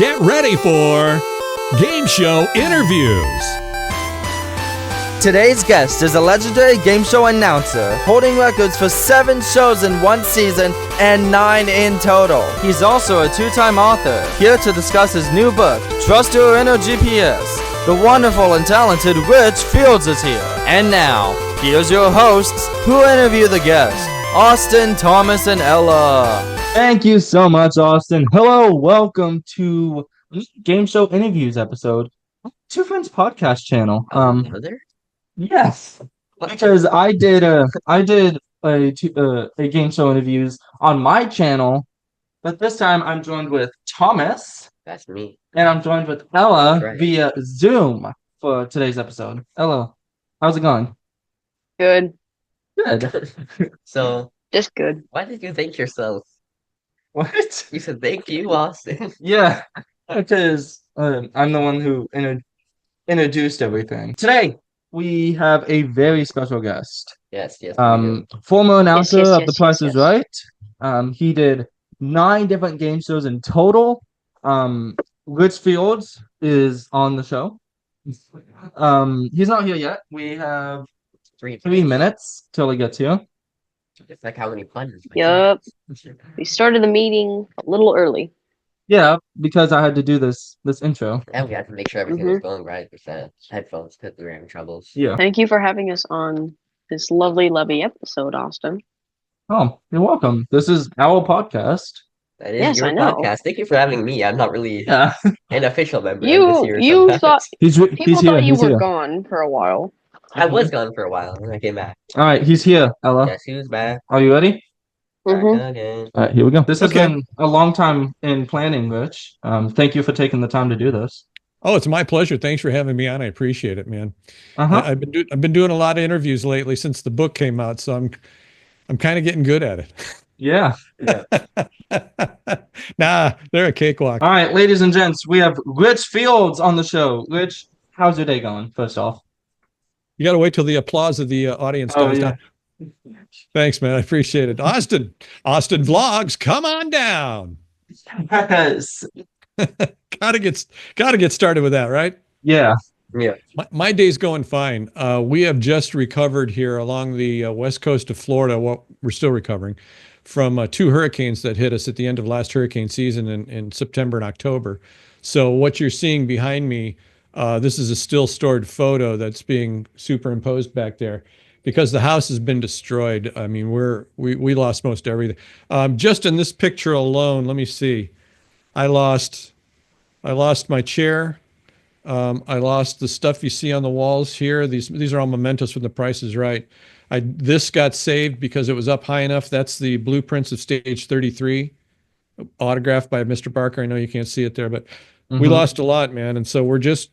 Get ready for Game Show Interviews. Today's guest is a legendary game show announcer, holding records for 7 shows in one season and 9 in total. He's also a 2-time author, here to discuss his new book, Trust Your Inner GPS. The wonderful and talented Rich Fields is here. And now, here's your hosts who interview the guests, Austin, Thomas, and Ella. Thank you so much, Austin. Hello, welcome to Game Show Interviews episode. Two Friends podcast channel. Yes, because I did a game show interviews on my channel, but this time I'm joined with Thomas. That's me. And I'm joined with Ella Right. via Zoom for today's episode. Ella, how's it going? Good. Good. So, Just good. why did you thank yourself? What? You said thank you, Austin. Yeah, because I'm the one who introduced everything. Today we have a very special guest. Yes, we do. Former announcer yes, of The yes, Price yes, is yes. Right. He did 9 different game shows in total. Rich Fields is on the show. He's not here yet. We have 3 minutes till he gets here. It's like how many puns. Yup. We started the meeting a little early. Yeah, because I had to do this intro. And we had to make sure everything was going right with the headphones because we were having troubles. Yeah. Thank you for having us on this lovely episode, Austin. Oh, you're welcome. This is our podcast. That is Yes, your I know. podcast. Thank you for having me. I'm not really Yeah. an official member of this You year. you sometimes. thought He's people here. thought you He's were here. gone for a while. I was gone for a while and I came back. All right, he's here. Ella, Guess who's back? are you ready? Mhm. Back again. All right, here we go. This has Okay. been a long time in planning, Rich. Thank you for taking the time to do this. Oh, it's my pleasure. Thanks for having me on. I appreciate it, man. Uh-huh. I've been doing a lot of interviews lately since the book came out, so I'm kind of getting good at it. Yeah. Nah, they're a cakewalk. All right, ladies and gents, we have Rich Fields on the show. Rich, how's your day going, first off? You got to wait till the applause of the audience Oh, dies yeah. down. Thanks, man. I appreciate it. Austin Vlogs, come on down. Yes. Gotta get started with that, right? Yeah. Yeah. My day's going fine. We have just recovered here along the west coast of Florida. Well, we're still recovering from 2 hurricanes that hit us at the end of last hurricane season in September and October. So what you're seeing behind me, this is a still stored photo that's being superimposed back there because the house has been destroyed. I mean, we lost most everything. Just in this picture alone, let me see. I lost my chair. I lost the stuff you see on the walls here. These are all mementos from The Price is Right. This got saved because it was up high enough. That's the blueprints of stage 33, autographed by Mr. Barker. I know you can't see it there, but we lost a lot, man. And so we're just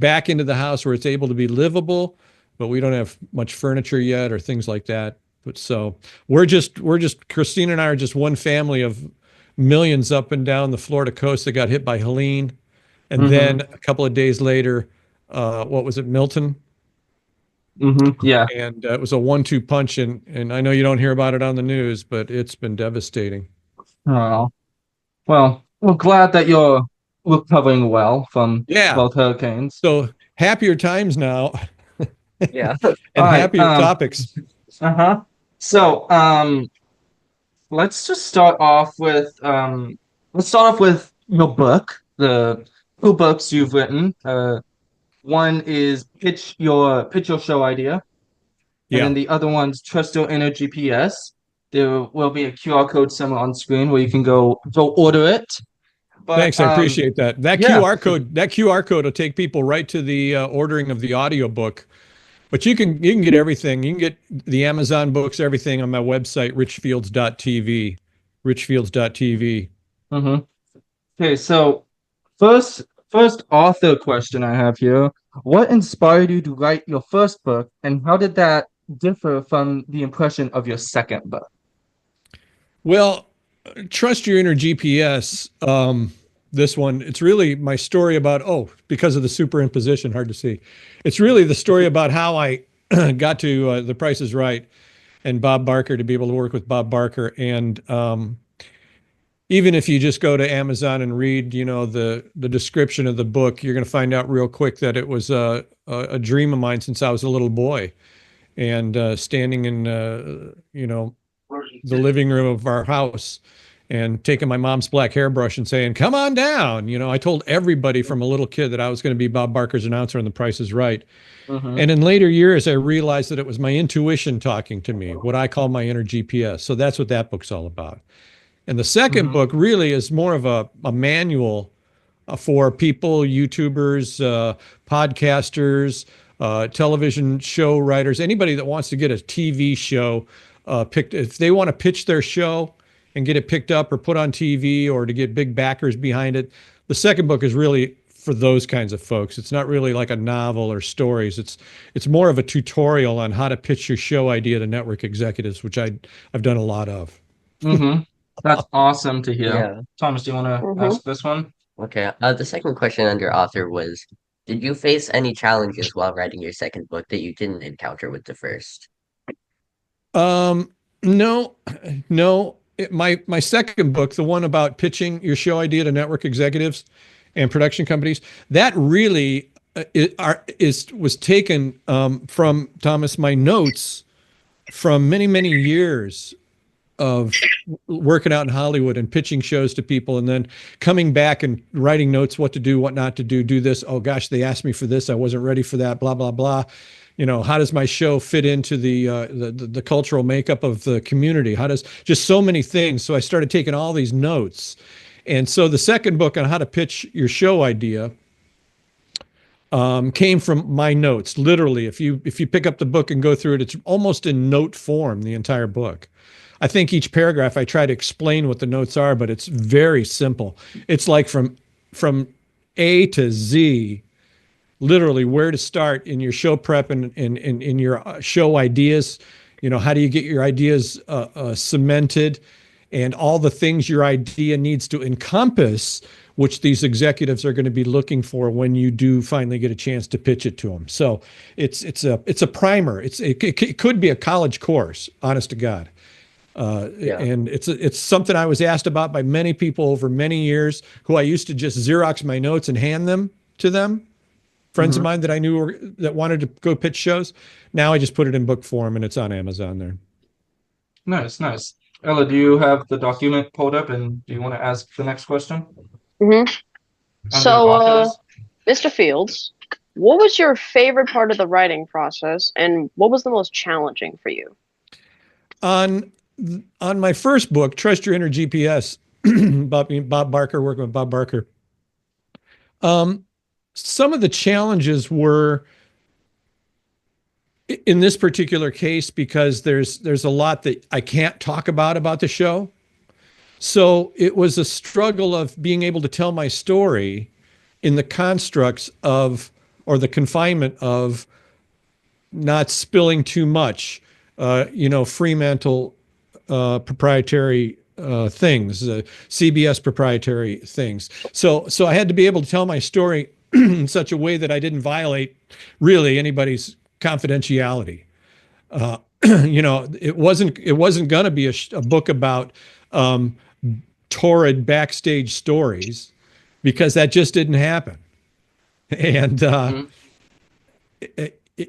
back into the house where it's able to be livable, but we don't have much furniture yet or things like that. But so we're just Christina and I are just one family of millions up and down the Florida coast that got hit by Helene. And then a couple of days later, what was it, Milton? Yeah. And it was a 1-2 punch. And I know you don't hear about it on the news, but it's been devastating. Oh. Well, we're glad that you're recovering well from Yeah. both hurricanes. So happier times now Yeah. and All right, happier topics. Uh-huh. So, let's just start off with your book, the 2 books you've written. One is pitch your show idea, and Yeah. then the other one's Trust Your Inner GPS. There will be a QR code somewhere on screen where you can go order it. But, Thanks, I appreciate that. That yeah. QR code will take people right to the ordering of the audiobook. But you can get everything. You can get the Amazon books, everything on my website, richfields.tv. Richfields.tv. Okay, so first author question I have here. What inspired you to write your first book, and how did that differ from the impression of your second book? Well, Trust Your Inner GPS. This one, it's really my story about, because of the superimposition, hard to see. It's really the story about how I got to The Price is Right and Bob Barker, to be able to work with Bob Barker. And even if you just go to Amazon and read, the description of the book, you're going to find out real quick that it was a dream of mine since I was a little boy, and standing in the living room of our house and taking my mom's black hairbrush and saying, "Come on down." I told everybody from a little kid that I was going to be Bob Barker's announcer on The Price is Right. Mhm. And in later years, I realized that it was my intuition talking to me, what I call my inner GPS. So that's what that book's all about. And the second Mhm. book really is more of a manual for people, YouTubers, podcasters, television show writers, anybody that wants to get a TV show picked. If they want to pitch their show and get it picked up or put on TV or to get big backers behind it, the second book is really for those kinds of folks. It's not really like a novel or stories. It's more of a tutorial on how to pitch your show idea to network executives, which I've done a lot of. Mm-hmm. That's awesome to hear. Yeah. Thomas, do you want to Mhm. ask this one? Okay. The second question under author was, did you face any challenges while writing your second book that you didn't encounter with the first? No, no. My second book, the one about pitching your show idea to network executives and production companies, that really was taken from Thomas, my notes from many years of working out in Hollywood and pitching shows to people, and then coming back and writing notes, what to do, what not to do this. Oh gosh, they asked me for this. I wasn't ready for that. Blah, blah, blah. How does my show fit into the cultural makeup of the community? How does just so many things. So I started taking all these notes. And so the second book on how to pitch your show idea came from my notes. Literally, if you pick up the book and go through it, it's almost in note form, the entire book. I think each paragraph I try to explain what the notes are, but it's very simple. It's like from A to Z, literally where to start in your show prep and in your show ideas. How do you get your ideas cemented, and all the things your idea needs to encompass, which these executives are going to be looking for when you do finally get a chance to pitch it to them. So it's a primer. It could be a college course, honest to God. Yeah. And it's something I was asked about by many people over many years, who I used to just Xerox my notes and hand them to them. Friends of mine that I knew that wanted to go pitch shows. Now I just put it in book form and it's on Amazon there. Nice, nice. Ella, do you have the document pulled up, and do you want to ask the next question? Mhm. Under So, authors? Mr. Fields, what was your favorite part of the writing process, and what was the most challenging for you? On my first book, Trust Your Inner GPS, Bob Barker, working with Bob Barker. Some of the challenges were in this particular case because there's a lot that I can't talk about the show. So it was a struggle of being able to tell my story in the constructs of, or the confinement of, not spilling too much, Fremantle proprietary things, CBS proprietary things. So I had to be able to tell my story in such a way that I didn't violate really anybody's confidentiality. It wasn't going to be a book about torrid backstage stories, because that just didn't happen. And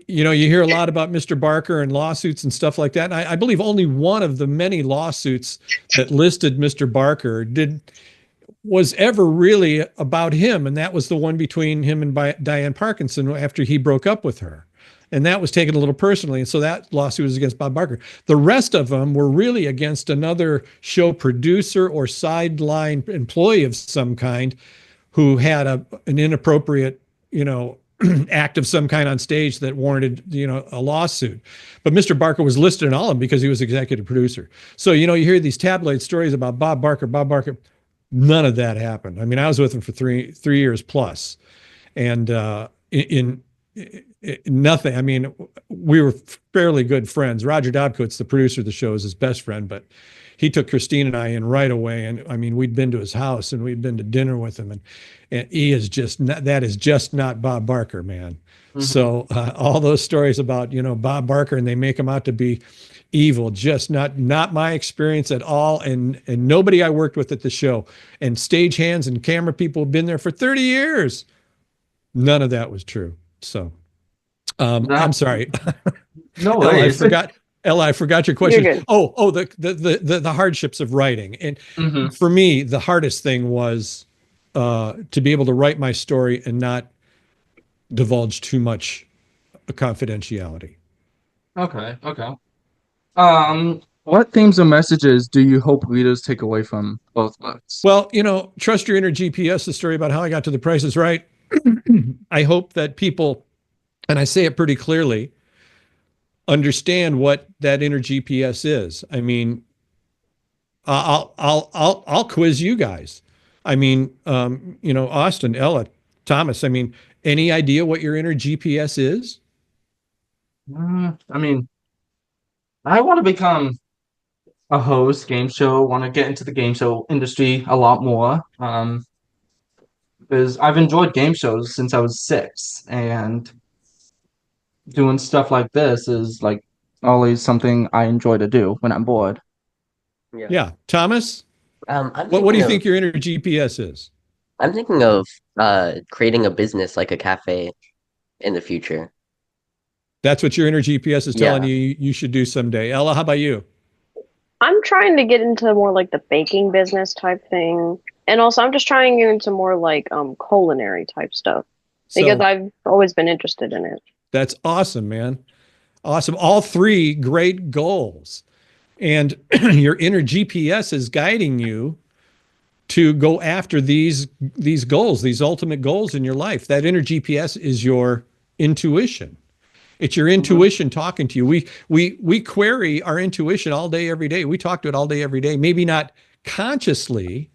you hear a lot about Mr. Barker and lawsuits and stuff like that. And I believe only one of the many lawsuits that listed Mr. Barker was ever really about him, and that was the one between him and Diane Parkinson after he broke up with her. And that was taken a little personally. And so that lawsuit was against Bob Barker. The rest of them were really against another show producer or sideline employee of some kind who had an inappropriate, act of some kind on stage that warranted, a lawsuit. But Mr. Barker was listed in all of them because he was executive producer. So, you hear these tabloid stories about Bob Barker. None of that happened. I mean, I was with him for three years plus, and in nothing. I mean, we were fairly good friends. Roger Dobkowitz, the producer of the show, is his best friend, but he took Christine and I in right away. And I mean, we'd been to his house and we'd been to dinner with him, and he is just not, that is just not Bob Barker, man. So all those stories about, Bob Barker, and they make him out to be evil. Just not my experience at all. And nobody I worked with at the show, and stagehands and camera people have been there for 30 years. None of that was true. So I'm sorry. No Ella, worries. I forgot your You're question. good. Oh, the hardships of writing. And Mhm. for me, the hardest thing was to be able to write my story and not divulge too much confidentiality. Okay. What themes or messages do you hope readers take away from both books? Well, trust your inner GPS, the story about how I got to the Price is Right. I hope that people, and I say it pretty clearly, understand what that inner GPS is. I mean, I'll quiz you guys. I mean, Austin, Ella, Thomas. I mean, any idea what your inner GPS is? I mean, I want to become a host, game show, want to get into the game show industry a lot more. Because I've enjoyed game shows since I was 6, and doing stuff like this is like always something I enjoy to do when I'm bored. Yeah, Thomas. I'm What do thinking you of think your inner GPS is? I'm thinking of creating a business like a cafe in the future. That's what your inner GPS is telling Yeah. you should do someday. Ella, how about you? I'm trying to get into more like the baking business type thing. And also I'm just trying to get into more like culinary type stuff because So I've always been interested in it. that's awesome, man. Awesome. All three great goals. And your inner GPS is guiding you to go after these goals, these ultimate goals in your life. That inner GPS is your intuition. It's your intuition talking to you. We query our intuition all day, every day. We talk to it all day, every day. Maybe not consciously,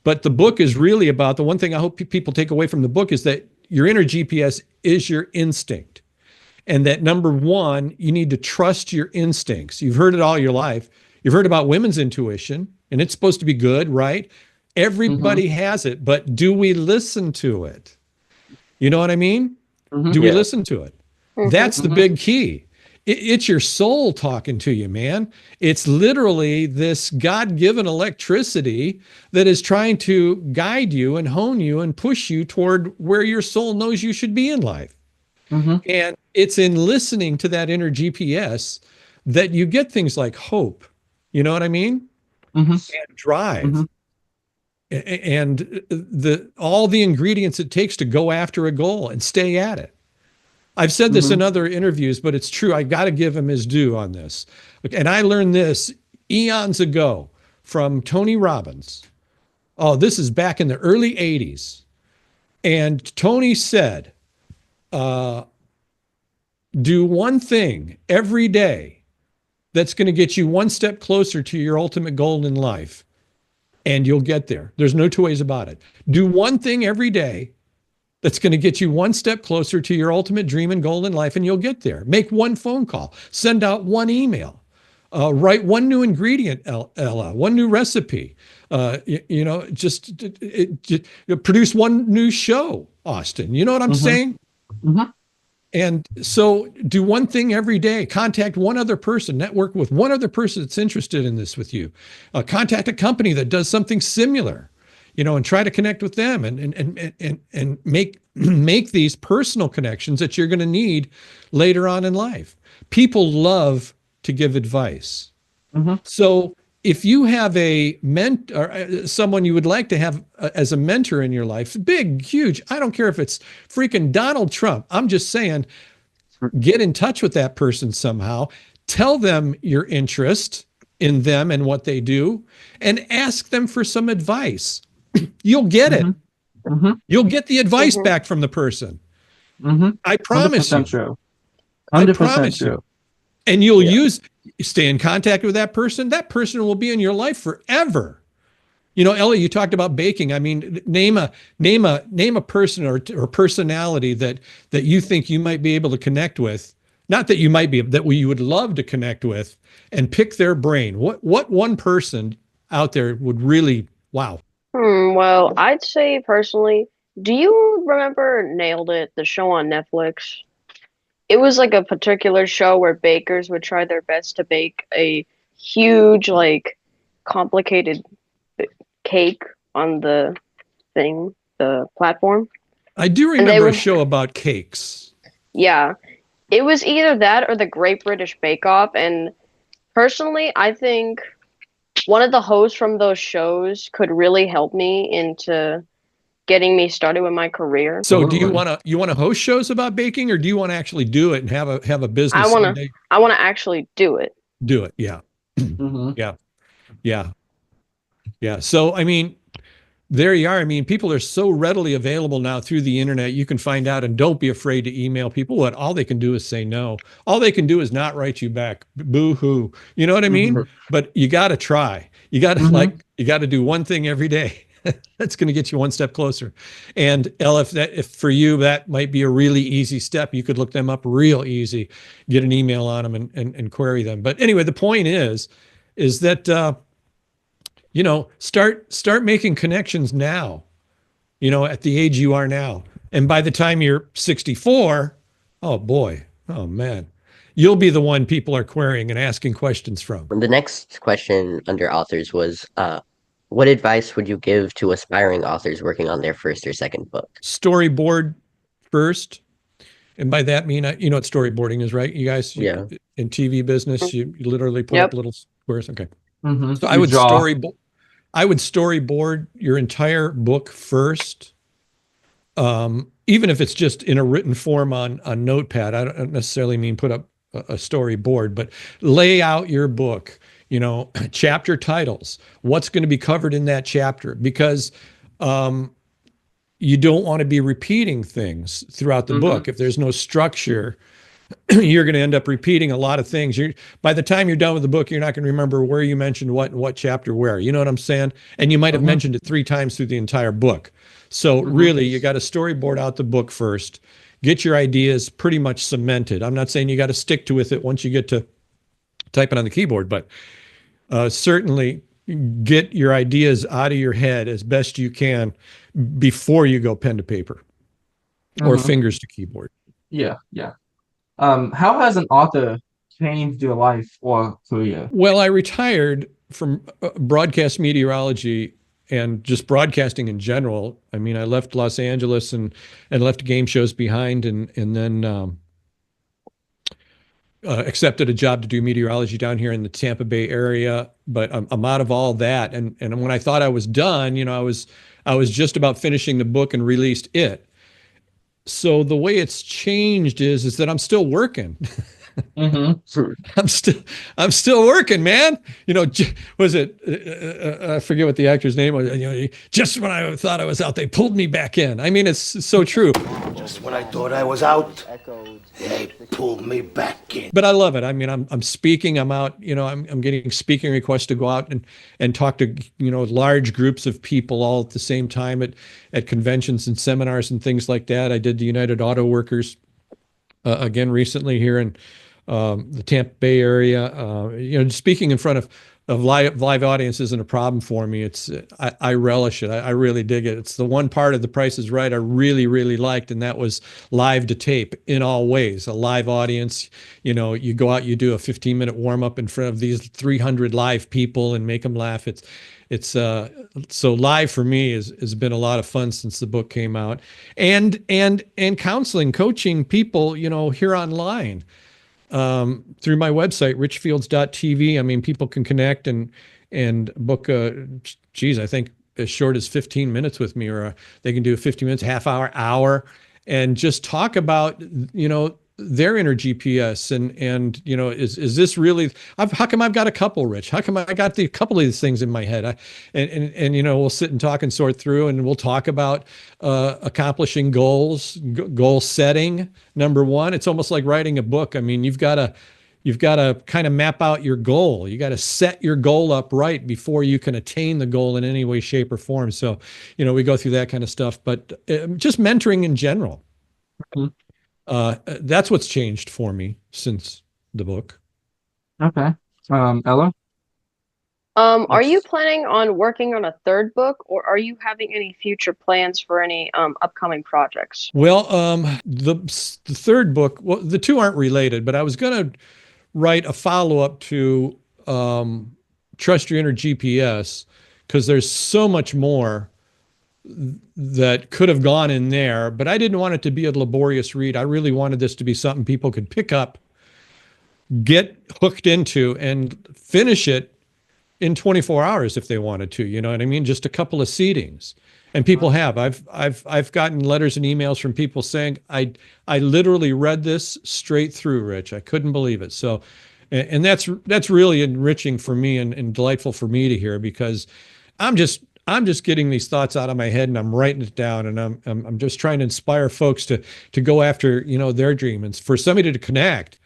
but the book is really about, the one thing I hope people take away from the book is that your inner GPS is your instinct. And that number one, you need to trust your instincts. You've heard it all your life. You've heard about women's intuition, and it's supposed to be good, right? Everybody has it, but do we listen to it? You know what I mean? Do we Yeah. listen to it? That's the big key. It's your soul talking to you, man. It's literally this God-given electricity that is trying to guide you and hone you and push you toward where your soul knows you should be in life. And it's in listening to that inner GPS that you get things like hope. You know what I mean? And drive. And all the ingredients it takes to go after a goal and stay at it. I've said this in other interviews, but it's true. I got to give him his due on this. And I learned this eons ago from Tony Robbins. Oh, this is back in the early 80s. And Tony said, do one thing every day that's going to get you one step closer to your ultimate goal in life, and you'll get there. There's no two ways about it. Do one thing every day that's going to get you one step closer to your ultimate dream and goal in life, and you'll get there. Make one phone call, send out one email, write one new ingredient, Ella, one new recipe, just produce one new show, Austin. You know what I'm saying? And so do one thing every day. Contact one other person, network with one other person that's interested in this with you. Contact a company that does something similar, and try to connect with them and make these personal connections that you're going to need later on in life. People love to give advice. So if you have a mentor, someone you would like to have as a mentor in your life, big, huge, I don't care if it's freaking Donald Trump. I'm just saying, get in touch with that person somehow. Tell them your interest in them and what they do, and ask them for some advice. You'll get it. You'll get the advice back from the person. I promise you. 100% true. I 100% promise true. you. And you'll stay in contact with that person. That person will be in your life forever. Ellie, you talked about baking. I mean, name a person or personality that you think you might be able to connect with. Not that you might be, that you would love to connect with, and pick their brain. What one person out there would really, wow. Well, I'd say personally, do you remember Nailed It, the show on Netflix? it was like a particular show where bakers would try their best to bake a huge, like, complicated cake on the thing, the platform. I do And they remember a would, show about cakes. yeah, it was either that or the Great British Bake Off. And personally, I think one of the hosts from those shows could really help me into getting me started with my career. So do Absolutely. you want to host shows about baking, or do you want to actually do it and have a I business wanna someday? I wanna actually do it. Do it. Yeah. Mm-hmm. Yeah. Yeah. Yeah. So I mean, there you are. I mean, people are so readily available now through the internet. You can find out, and don't be afraid to email people. What all they can do is say no. All they can do is not write you back. Boo hoo. You know what I mean? But you got to try. You got to Mm-hmm. you got to do one thing every day. That's going to get you one step closer. And Elle, if for you that might be a really easy step, you could look them up real easy, get an email on them and query them. But anyway, the point is that you know, start making connections now, you know, at the age you are now. And by the time you're 64, oh boy, oh man, you'll be the one people are querying and asking questions from. The next question under authors was, what advice would you give to aspiring authors working on their first or second book? Storyboard first. And by that mean, you know what storyboarding is, right? You guys, Yeah. in TV business, you literally put up Yep. little squares. Okay. Mm-hmm. So You draw. I would storyboard your entire book first. Even if it's just in a written form on Notepad. I don't necessarily mean put up a storyboard, but lay out your book, you know, chapter titles, what's going to be covered in that chapter, because you don't want to be repeating things throughout the Mm-hmm. book. If there's no structure, you're going to end up repeating a lot of things. By the time you're done with the book, you're not going to remember where you mentioned what and what chapter where. You know what I'm saying? And you might have Mm-hmm. mentioned it 3 times through the entire book. So Mm-hmm. really, you got to storyboard out the book first. Get your ideas pretty much cemented. I'm not saying you got to stick to with it once you get to typing on the keyboard, but certainly get your ideas out of your head as best you can before you go pen to paper or Mm-hmm. fingers to keyboard. Yeah, yeah. How has an author changed your life or career? Well, I retired from broadcast meteorology and just broadcasting in general. I mean, I left Los Angeles and left game shows behind, and then accepted a job to do meteorology down here in the Tampa Bay area. But I'm out of all that, and when I thought I was done, you know, I was just about finishing the book and released it. So the way it's changed is that I'm still working. Mm-hmm. I'm still working, man. You know, was it? I forget what the actor's name was. You know, just when I thought I was out, they pulled me back in. I mean, it's so true. Just when I thought I was out, they pulled me back in. But I love it. I mean, I'm speaking. I'm out. You know, I'm getting speaking requests to go out and talk to, you know, large groups of people all at the same time at conventions and seminars and things like that. I did the United Auto Workers again recently here in the Tampa Bay area. You know, speaking in front of live audience isn't a problem for me. It's I relish it. I really dig it. It's the one part of The Price is Right I really, really liked, and that was live to tape in all ways. A live audience. You know, you go out, you do a 15-minute warm up in front of these 300 live people and make them laugh. It's so live for me has been a lot of fun since the book came out, and counseling, coaching people, you know, here online. Through my website, richfields.tv. I mean, people can connect and book I think as short as 15 minutes with me, or they can do 15 minutes, half hour, and just talk about, you know, their inner GPS and you know, is this really, how come I've got a couple, Rich? How come I got a couple of these things in my head? And you know, we'll sit and talk and sort through, and we'll talk about accomplishing goals, goal setting. Number one, it's almost like writing a book. I mean, you've got to kind of map out your goal. You got to set your goal up right before you can attain the goal in any way, shape, or form. So, you know, we go through that kind of stuff, but just mentoring in general. Mhm. That's what's changed for me since the book. Okay. Ella? Are you It's planning on working on a third book, or are you having any future plans for any upcoming projects? Well, the third book, well, the two aren't related, but I was going to write a follow up to Trust Your Inner GPS because there's so much more that could have gone in there, but I didn't want it to be a laborious read. I really wanted this to be something people could pick up, get hooked into, and finish it in 24 hours if they wanted to. You know what I mean? Just a couple of seatings. And people have. I've gotten letters and emails from people saying, I literally read this straight through, Rich. I couldn't believe it. So, and that's really enriching for me and delightful for me to hear because I'm just getting these thoughts out of my head and I'm writing it down and I'm just trying to inspire folks to go after, their dream and for somebody to connect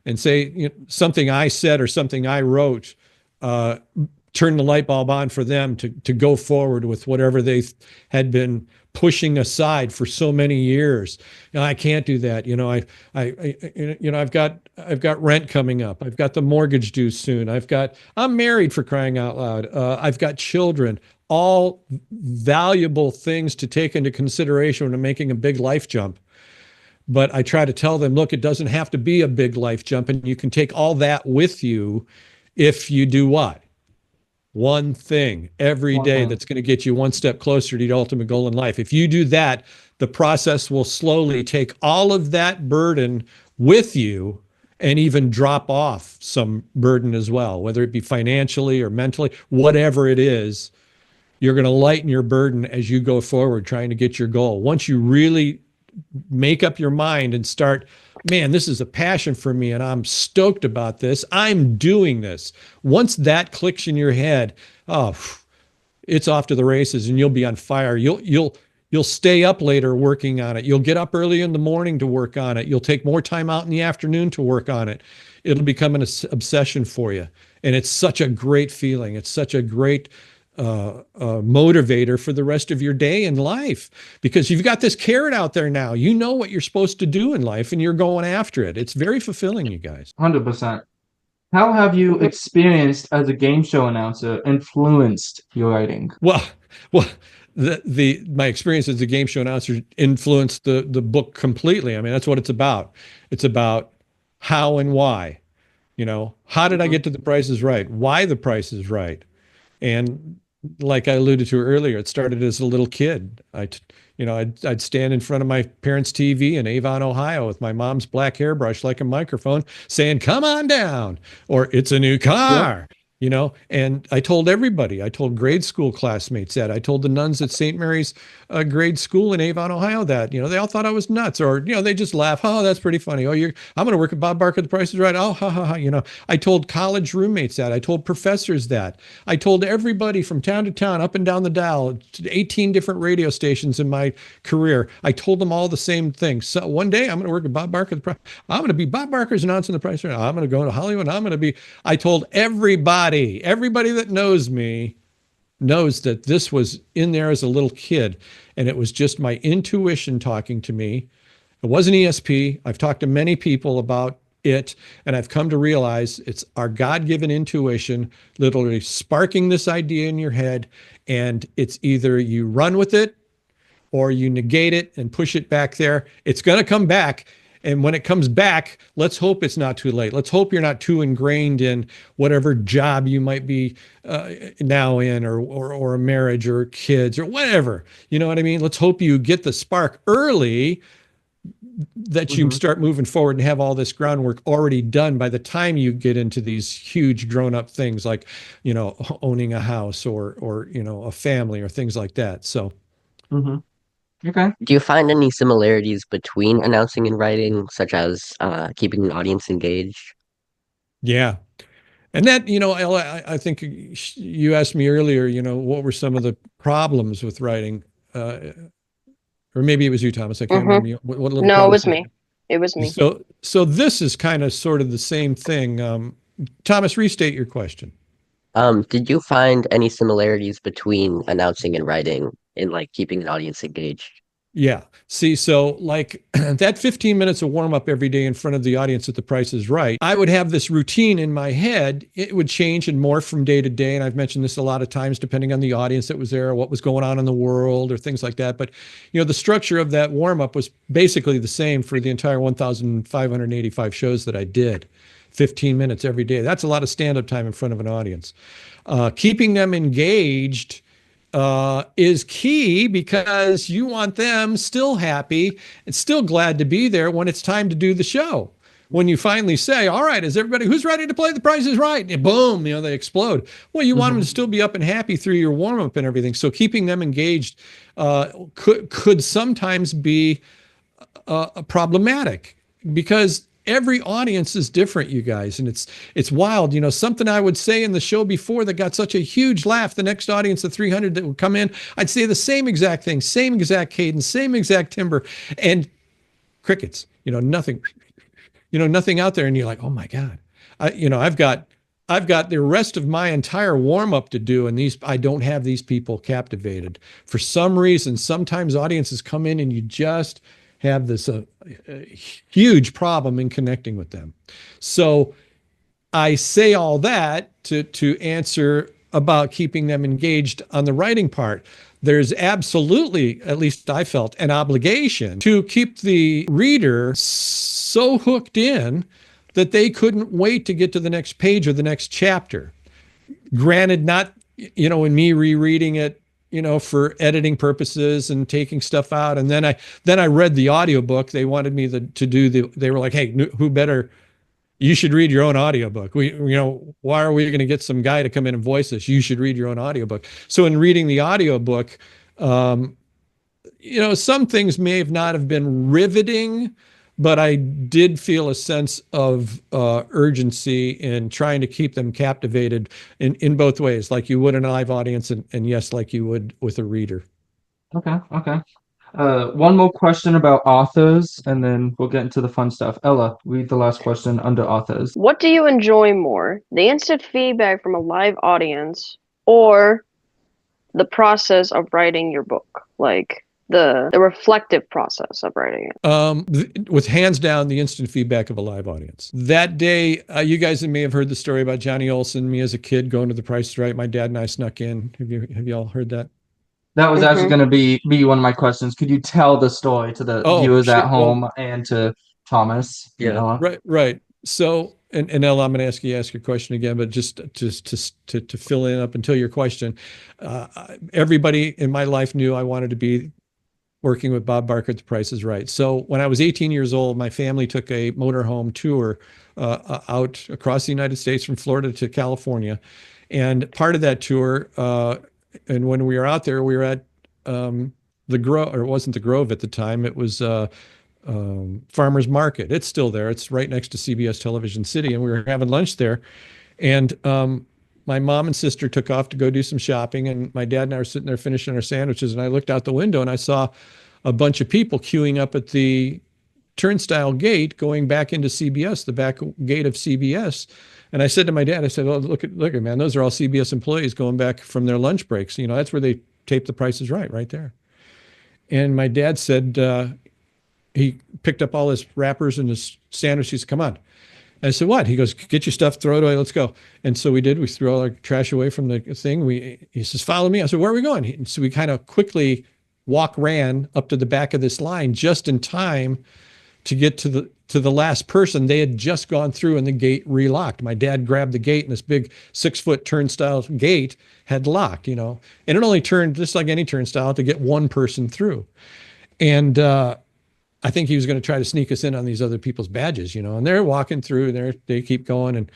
and say, something I said or something I wrote, turn the light bulb on for them to go forward with whatever they had been pushing aside for so many years. I can't do that. I've got rent coming up. I've got the mortgage due soon. I'm married, for crying out loud. I've got children, all valuable things to take into consideration when making a big life jump. But I try to tell them, look, it doesn't have to be a big life jump, and you can take all that with you if you do what? One thing every one day thing. that's going to get you one step closer to your ultimate goal in life. If you do that, the process will slowly take all of that burden with you and even drop off some burden as well, whether it be financially or mentally, whatever it is. You're going to lighten your burden as you go forward trying to get your goal. Once you really make up your mind and start, man, this is a passion for me and I'm stoked about this. I'm doing this. Once that clicks in your head, oh, it's off to the races and you'll be on fire. You'll stay up later working on it. You'll get up early in the morning to work on it. You'll take more time out in the afternoon to work on it. It'll become an obsession for you. And it's such a great feeling. It's such a great motivator for the rest of your day and life because you've got this carrot out there now. You know what you're supposed to do in life and you're going after it. It's very fulfilling, you guys. 100%. How have you experienced as a game show announcer influenced your writing? Well, my experience as a game show announcer influenced the book completely. I mean, that's what it's about. It's about how and why. How did I get to The Price is Right? Why The Price is Right? And like I alluded to earlier, it started as a little kid. I'd stand in front of my parents' TV in Avon, Ohio, with my mom's black hairbrush like a microphone, saying, "Come on down," or "It's a new car." And I told everybody. I told grade school classmates that. I told the nuns at St. Mary's grade school in Avon, Ohio that. They all thought I was nuts, or they just laugh. Oh, that's pretty funny. Oh, I'm going to work at Bob Barker. The Price is Right. Oh, ha ha ha. I told college roommates that. I told professors that. I told everybody from town to town, up and down the dial, 18 different radio stations in my career. I told them all the same thing. So one day I'm going to work at Bob Barker. I'm going to be Bob Barker's announcing The Price is Right. I'm going to go to Hollywood. I told everybody that knows me knows that this was in there as a little kid, and it was just my intuition talking to me. It wasn't ESP. I've talked to many people about it, and I've come to realize it's our God-given intuition literally sparking this idea in your head, and it's either you run with it or you negate it and push it back there. It's going to come back. And when it comes back, let's hope it's not too late. Let's hope you're not too ingrained in whatever job you might be now in, or a marriage or kids or whatever. You know what I mean? Let's hope you get the spark early that you start moving forward and have all this groundwork already done by the time you get into these huge grown-up things like, owning a house or a family or things like that. So. Mm-hmm. Okay. Do you find any similarities between announcing and writing, such as keeping an audience engaged? Yeah. And that, I think you asked me earlier, what were some of the problems with writing? Or maybe it was you, Thomas. I can't remember what little No, it was problems. me. It was me. So this is kind of sort of the same thing. Thomas, restate your question. Did you find any similarities between announcing and writing in like keeping an audience engaged? Yeah. See, so like that 15 minutes of warm up every day in front of the audience at The Price is Right, I would have this routine in my head. It would change and morph from day to day. And I've mentioned this a lot of times, depending on the audience that was there, or what was going on in the world, or things like that. But, the structure of that warm up was basically the same for the entire 1,585 shows that I did. 15 minutes every day. That's a lot of stand up time in front of an audience. Keeping them engaged is key, because you want them still happy and still glad to be there when it's time to do the show. When you finally say, all right, is everybody who's ready to play The Price is Right? And boom, they explode. Well, you want them to still be up and happy through your warm up and everything. So keeping them engaged could sometimes be problematic, because every audience is different, you guys, and it's wild. Something I would say in the show before that got such a huge laugh, the next audience of 300 that would come in, I'd say the same exact thing, same exact cadence, same exact timbre, and crickets. Nothing. Nothing out there, and you're like, oh my god. I've got the rest of my entire warm up to do, and I don't have these people captivated for some reason. Sometimes audiences come in and you just have this huge problem in connecting with them. So I say all that to answer about keeping them engaged on the writing part. There's absolutely, at least I felt, an obligation to keep the reader so hooked in that they couldn't wait to get to the next page or the next chapter. Granted, not, in me rereading it, for editing purposes and taking stuff out. And then I read the audiobook. They wanted me they were like, hey, you should read your own audiobook. Why are we going to get some guy to come in and voice this? You should read your own audiobook. So in reading the audiobook, some things may not have been riveting, but I did feel a sense of urgency in trying to keep them captivated in both ways, like you would in a live audience, and yes, like you would with a reader. Okay. One more question about authors, and then we'll get into the fun stuff. Ella, read the last question under authors. What do you enjoy more, the instant feedback from a live audience or the process of writing your book? Like the reflective process of writing it? With hands down, the instant feedback of a live audience. That day, you guys may have heard the story about Johnny Olson, me as a kid going to The Price is Right. My dad and I snuck in. Have you all heard that? That was actually going to be one of my questions. Could you tell the story to the viewers at home and to Thomas? Yeah. Right. So, and Ella, I'm going to ask your question again, but just to fill in up until your question, everybody in my life knew I wanted to be working with Bob Barker at The Price is Right. So when I was 18 years old, my family took a motorhome tour out across the United States from Florida to California. And part of that tour, and when we were out there, we were at the Grove, or it wasn't the Grove at the time. It was Farmers Market. It's still there. It's right next to CBS Television City. And we were having lunch there. And my mom and sister took off to go do some shopping, and my dad and I were sitting there finishing our sandwiches, and I looked out the window and I saw a bunch of people queuing up at the turnstile gate going back into CBS, the back gate of CBS. And I said to my dad, I said, "Oh, look at man, those are all CBS employees going back from their lunch breaks. That's where they tape The Price is Right there." And my dad said, he picked up all his wrappers and his sandwiches. He said, "Come on." I said, "What?" He goes, "Get your stuff, throw it away, let's go." And so we did. We threw all our trash away from the thing. He says, "Follow me." I said, "Where are we going?" And so we kind of quickly ran up to the back of this line just in time to get to the last person. They had just gone through and the gate relocked. My dad grabbed the gate, and this big 6-foot turnstile gate had locked, and it only turned, just like any turnstile, to get one person through. And I think he was going to try to sneak us in on these other people's badges, and they're walking through, and they keep going. And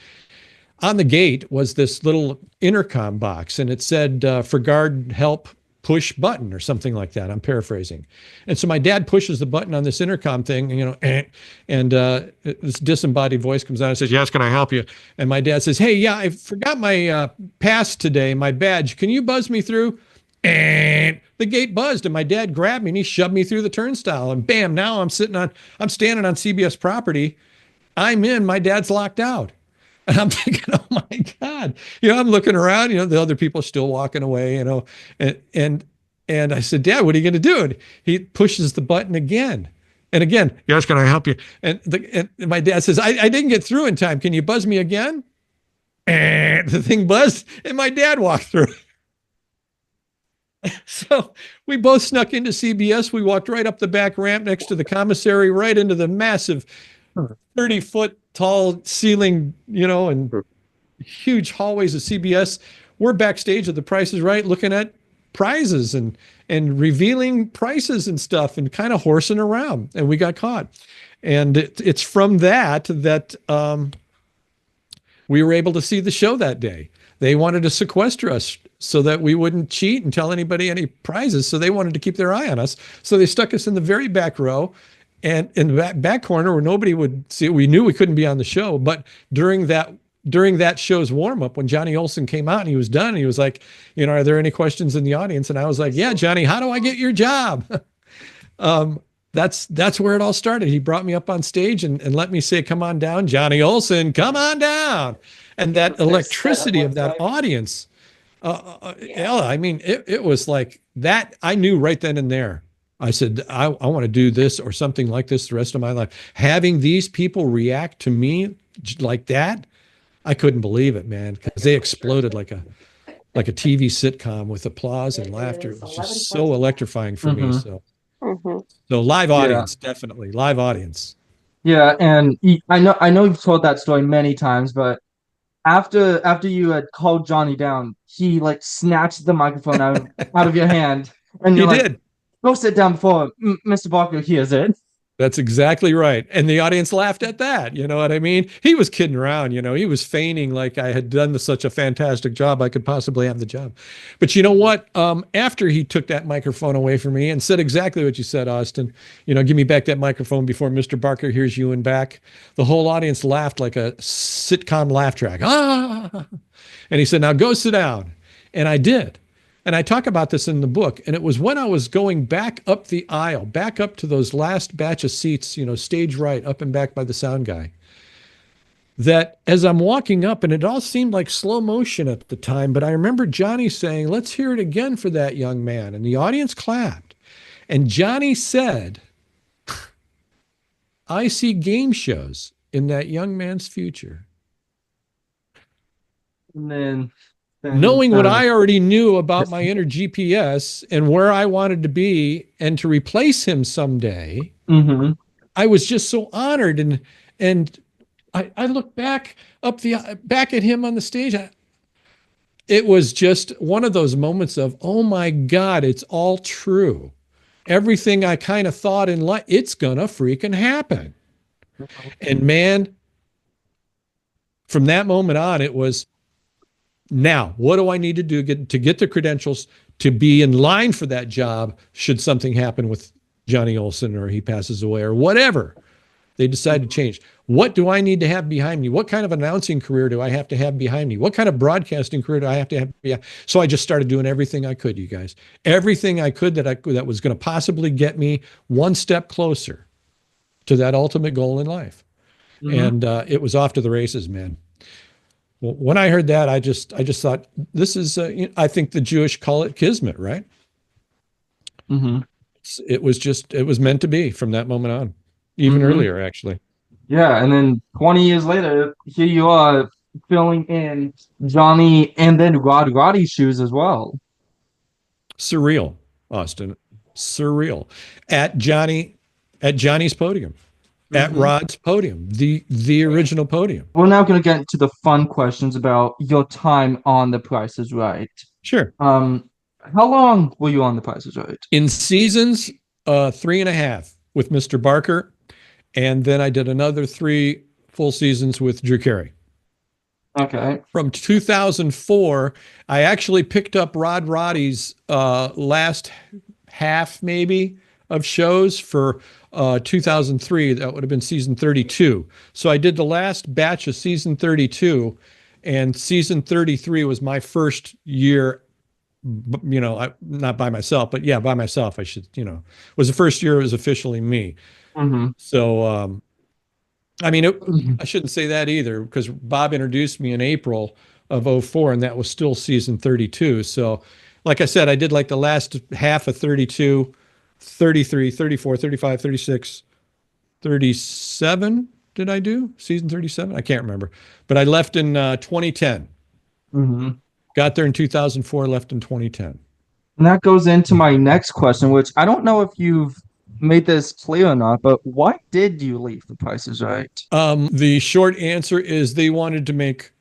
on the gate was this little intercom box, and it said, for guard help, push button, or something like that. I'm paraphrasing. And so my dad pushes the button on this intercom thing, and this disembodied voice comes out and says, "Yes, can I help you?" And my dad says, "Hey, yeah, I forgot my pass today, my badge. Can you buzz me through?" And the gate buzzed, and my dad grabbed me and he shoved me through the turnstile, and bam, now I'm standing on CBS property. I'm in, my dad's locked out. And I'm thinking, oh my God, I'm looking around, the other people are still walking away, and And I said, Dad, what are you going to do? And he pushes the button again. And again, yes, can I help you? And my dad says, I didn't get through in time. Can you buzz me again? And the thing buzzed, and my dad walked through. So we both snuck into CBS. We walked right up the back ramp next to the commissary, right into the massive 30-foot tall ceiling, and huge hallways of CBS. We're backstage at The Price is Right, looking at prizes and revealing prices and stuff, and kind of horsing around. And we got caught. And it's from that we were able to see the show that day. They wanted to sequester us so that we wouldn't cheat and tell anybody any prizes. So they wanted to keep their eye on us. So they stuck us in the very back row and in the back corner where nobody would see it. We knew we couldn't be on the show, but during that show's warm up, when Johnny Olson came out and he was done, he was like, are there any questions in the audience? And I was like, yeah, Johnny, how do I get your job? That's where it all started. He brought me up on stage and let me say, come on down, Johnny Olson, come on down. And that electricity of that audience, Ella, I mean, it was like that. I knew right then and there. I said, I want to do this or something like this the rest of my life. Having these people react to me like that, I couldn't believe it, man, because they exploded like a TV sitcom with applause and laughter. It was just so electrifying for me. So live audience, definitely live audience. Yeah, and I know you've told that story many times, but after you had called Johnny down, he like snatched the microphone out of your hand, and you're like, "Go sit down before Mr. Barker hears it." That's exactly right. And the audience laughed at that. You know what I mean? He was kidding around. He was feigning like I had done such a fantastic job, I could possibly have the job. But you know what? After he took that microphone away from me and said exactly what you said, Austin, give me back that microphone before Mr. Barker hears you and back. The whole audience laughed like a sitcom laugh track. Ah! And he said, now go sit down. And I did. And I talk about this in the book. And it was when I was going back up the aisle, back up to those last batch of seats, stage right, up and back by the sound guy, that as I'm walking up, and it all seemed like slow motion at the time, but I remember Johnny saying, let's hear it again for that young man. And the audience clapped. And Johnny said, I see game shows in that young man's future. And then knowing what I already knew about my inner GPS and where I wanted to be and to replace him someday, I was just so honored. And I look back back at him on the stage. It was just one of those moments of, oh my God, it's all true. Everything I kind of thought in life, it's gonna freaking happen. And man, from that moment on, it was, now, what do I need to do to get the credentials to be in line for that job should something happen with Johnny Olson or he passes away or whatever they decide to change? What do I need to have behind me? What kind of announcing career do I have to have behind me? What kind of broadcasting career do I have to have behind? So I just started doing everything I could, you guys. Everything I could that was going to possibly get me one step closer to that ultimate goal in life. And it was off to the races, man. When I heard that, I just thought, this is, I think the Jewish call it kismet, right? It was meant to be from that moment on, even earlier, actually. Yeah, and then 20 years later, here you are filling in Johnny and then Roddy's shoes as well. Surreal, Austin. Surreal. At Johnny's podium. At Rod's podium, the original podium. We're now going to get into the fun questions about your time on The Price is Right. Sure. How long were you on The Price is Right? In seasons, 3.5 with Mr. Barker, and then I did another 3 full seasons with Drew Carey. Okay. From 2004, I actually picked up Roddy's last half, maybe, of shows for 2003. That would have been season 32. So I did the last batch of season 32, and season 33 was my first year, not by myself, but yeah, by myself. I should, was the first year it was officially me. So, I mean, I shouldn't say that either, because Bob introduced me in April of 04, and that was still season 32. So like I said, I did like the last half of 32, 33, 34, 35, 36, 37. Did I do season 37? I can't remember, but I left in 2010. Mm-hmm. Got there in 2004, left in 2010. And that goes into my next question, which I don't know if you've made this clear or not, but why did you leave The Price is Right? The short answer is they wanted to make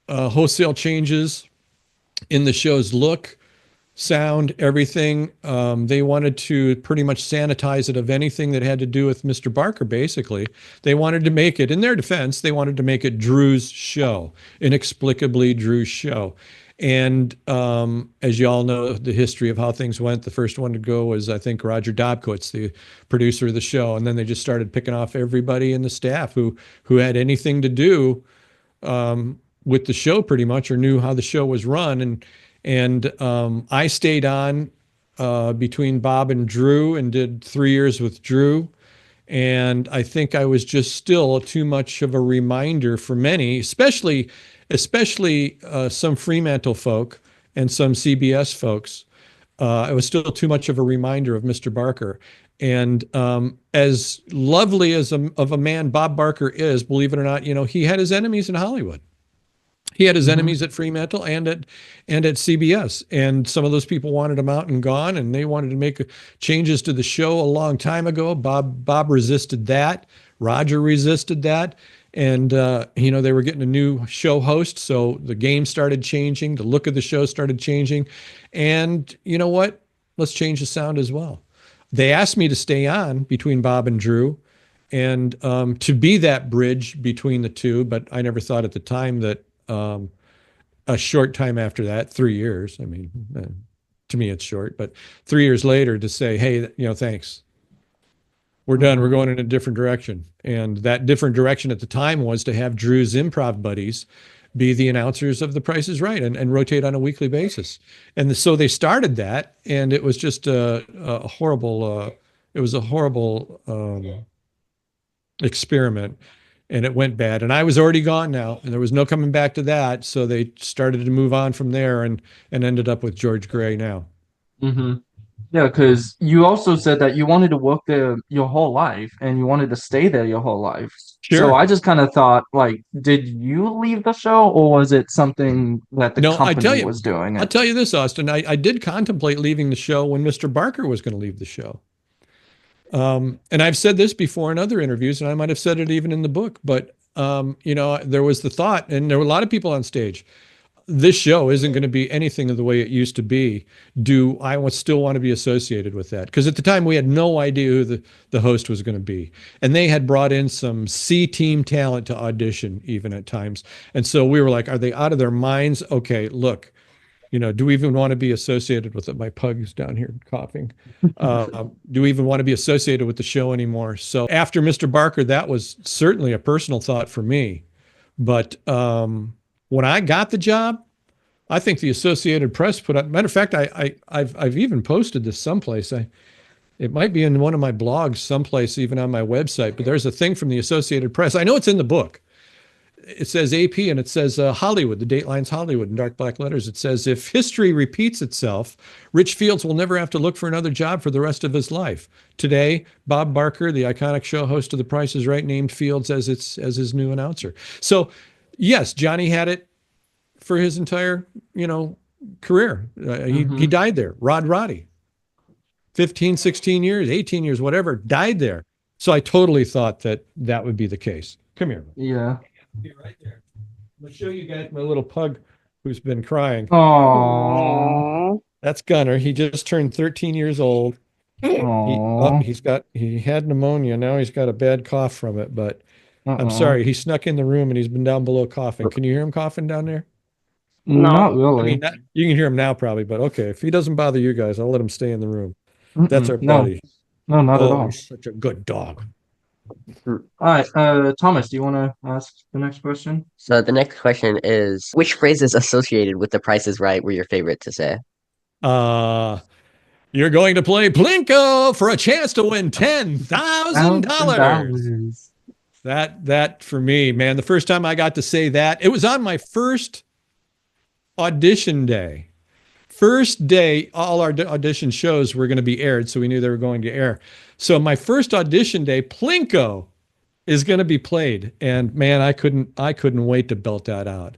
wholesale changes in the show's look, sound, everything. They wanted to pretty much sanitize it of anything that had to do with Mr. Barker, basically. They wanted to make it, in their defense, they wanted to make it Drew's show, inexplicably Drew's show. And as you all know, the history of how things went, the first one to go was, I think, Roger Dobkowitz, the producer of the show. And then they just started picking off everybody in the staff who had anything to do with the show pretty much, or knew how the show was run. And I stayed on between Bob and Drew and did 3 years with Drew. And I think I was just still too much of a reminder for many, especially some Fremantle folk and some CBS folks. It was still too much of a reminder of Mr. Barker. And as lovely as of a man Bob Barker is, believe it or not, he had his enemies in Hollywood. He had his enemies at Fremantle and at CBS, and some of those people wanted him out and gone, and they wanted to make changes to the show a long time ago. Bob resisted that. Roger resisted that, and they were getting a new show host, so the game started changing. The look of the show started changing, and you know what? Let's change the sound as well. They asked me to stay on between Bob and Drew, and to be that bridge between the two, but I never thought at the time that. A short time after that, 3 years. I mean, to me, it's short, but 3 years later to say, hey, thanks. We're done. We're going in a different direction. And that different direction at the time was to have Drew's improv buddies be the announcers of The Price is Right and rotate on a weekly basis. And so they started that, and it was just a horrible, experiment. And it went bad, and I was already gone now, and there was no coming back to that. So they started to move on from there, and ended up with George Gray now. Mm-hmm. Yeah, because you also said that you wanted to work there your whole life, and you wanted to stay there your whole life. Sure. So I just kind of thought, like, did you leave the show, or was it something that the company was doing? I'll tell you this, Austin. I did contemplate leaving the show when Mr. Barker was going to leave the show. And I've said this before in other interviews, and I might have said it even in the book, but, there was the thought, and there were a lot of people on stage. This show isn't going to be anything of the way it used to be. Do I still want to be associated with that? Because at the time we had no idea who the host was going to be. And they had brought in some C-team talent to audition even at times. And so we were like, are they out of their minds? Okay, look. Do we even want to be associated with it? My pug is down here coughing. Do we even want to be associated with the show anymore? So after Mr. Barker, that was certainly a personal thought for me. But when I got the job, I think the Associated Press put up. Matter of fact, I've even posted this someplace. It might be in one of my blogs someplace, even on my website. But there's a thing from the Associated Press. I know it's in the book. It says AP, and it says Hollywood, the Dateline's Hollywood in dark black letters. It says, if history repeats itself, Rich Fields will never have to look for another job for the rest of his life. Today, Bob Barker, the iconic show host of The Price is Right, named Fields as his new announcer. So, yes, Johnny had it for his entire, career. He died there. Roddy. 15, 16 years, 18 years, whatever, died there. So I totally thought that would be the case. Come here. Yeah. Be right there. I'm gonna show you guys my little pug who's been crying. Aww. That's Gunner. He just turned 13 years old. He had pneumonia. Now he's got a bad cough from it, but I'm sorry. He snuck in the room and he's been down below coughing. Can you hear him coughing down there? Not really. I mean, you can hear him now probably, but okay. If he doesn't bother you guys, I'll let him stay in the room. That's our buddy. No, not at all. He's such a good dog. All right, Thomas, do you want to ask the next question? So the next question is, which phrases associated with The Price is Right were your favorite to say? You're going to play Plinko for a chance to win $10,000. That for me, man, the first time I got to say that, it was on my first audition day first day, all our audition shows were going to be aired, so we knew they were going to air. So my first audition day, Plinko is going to be played, and man, I couldn't wait to belt that out.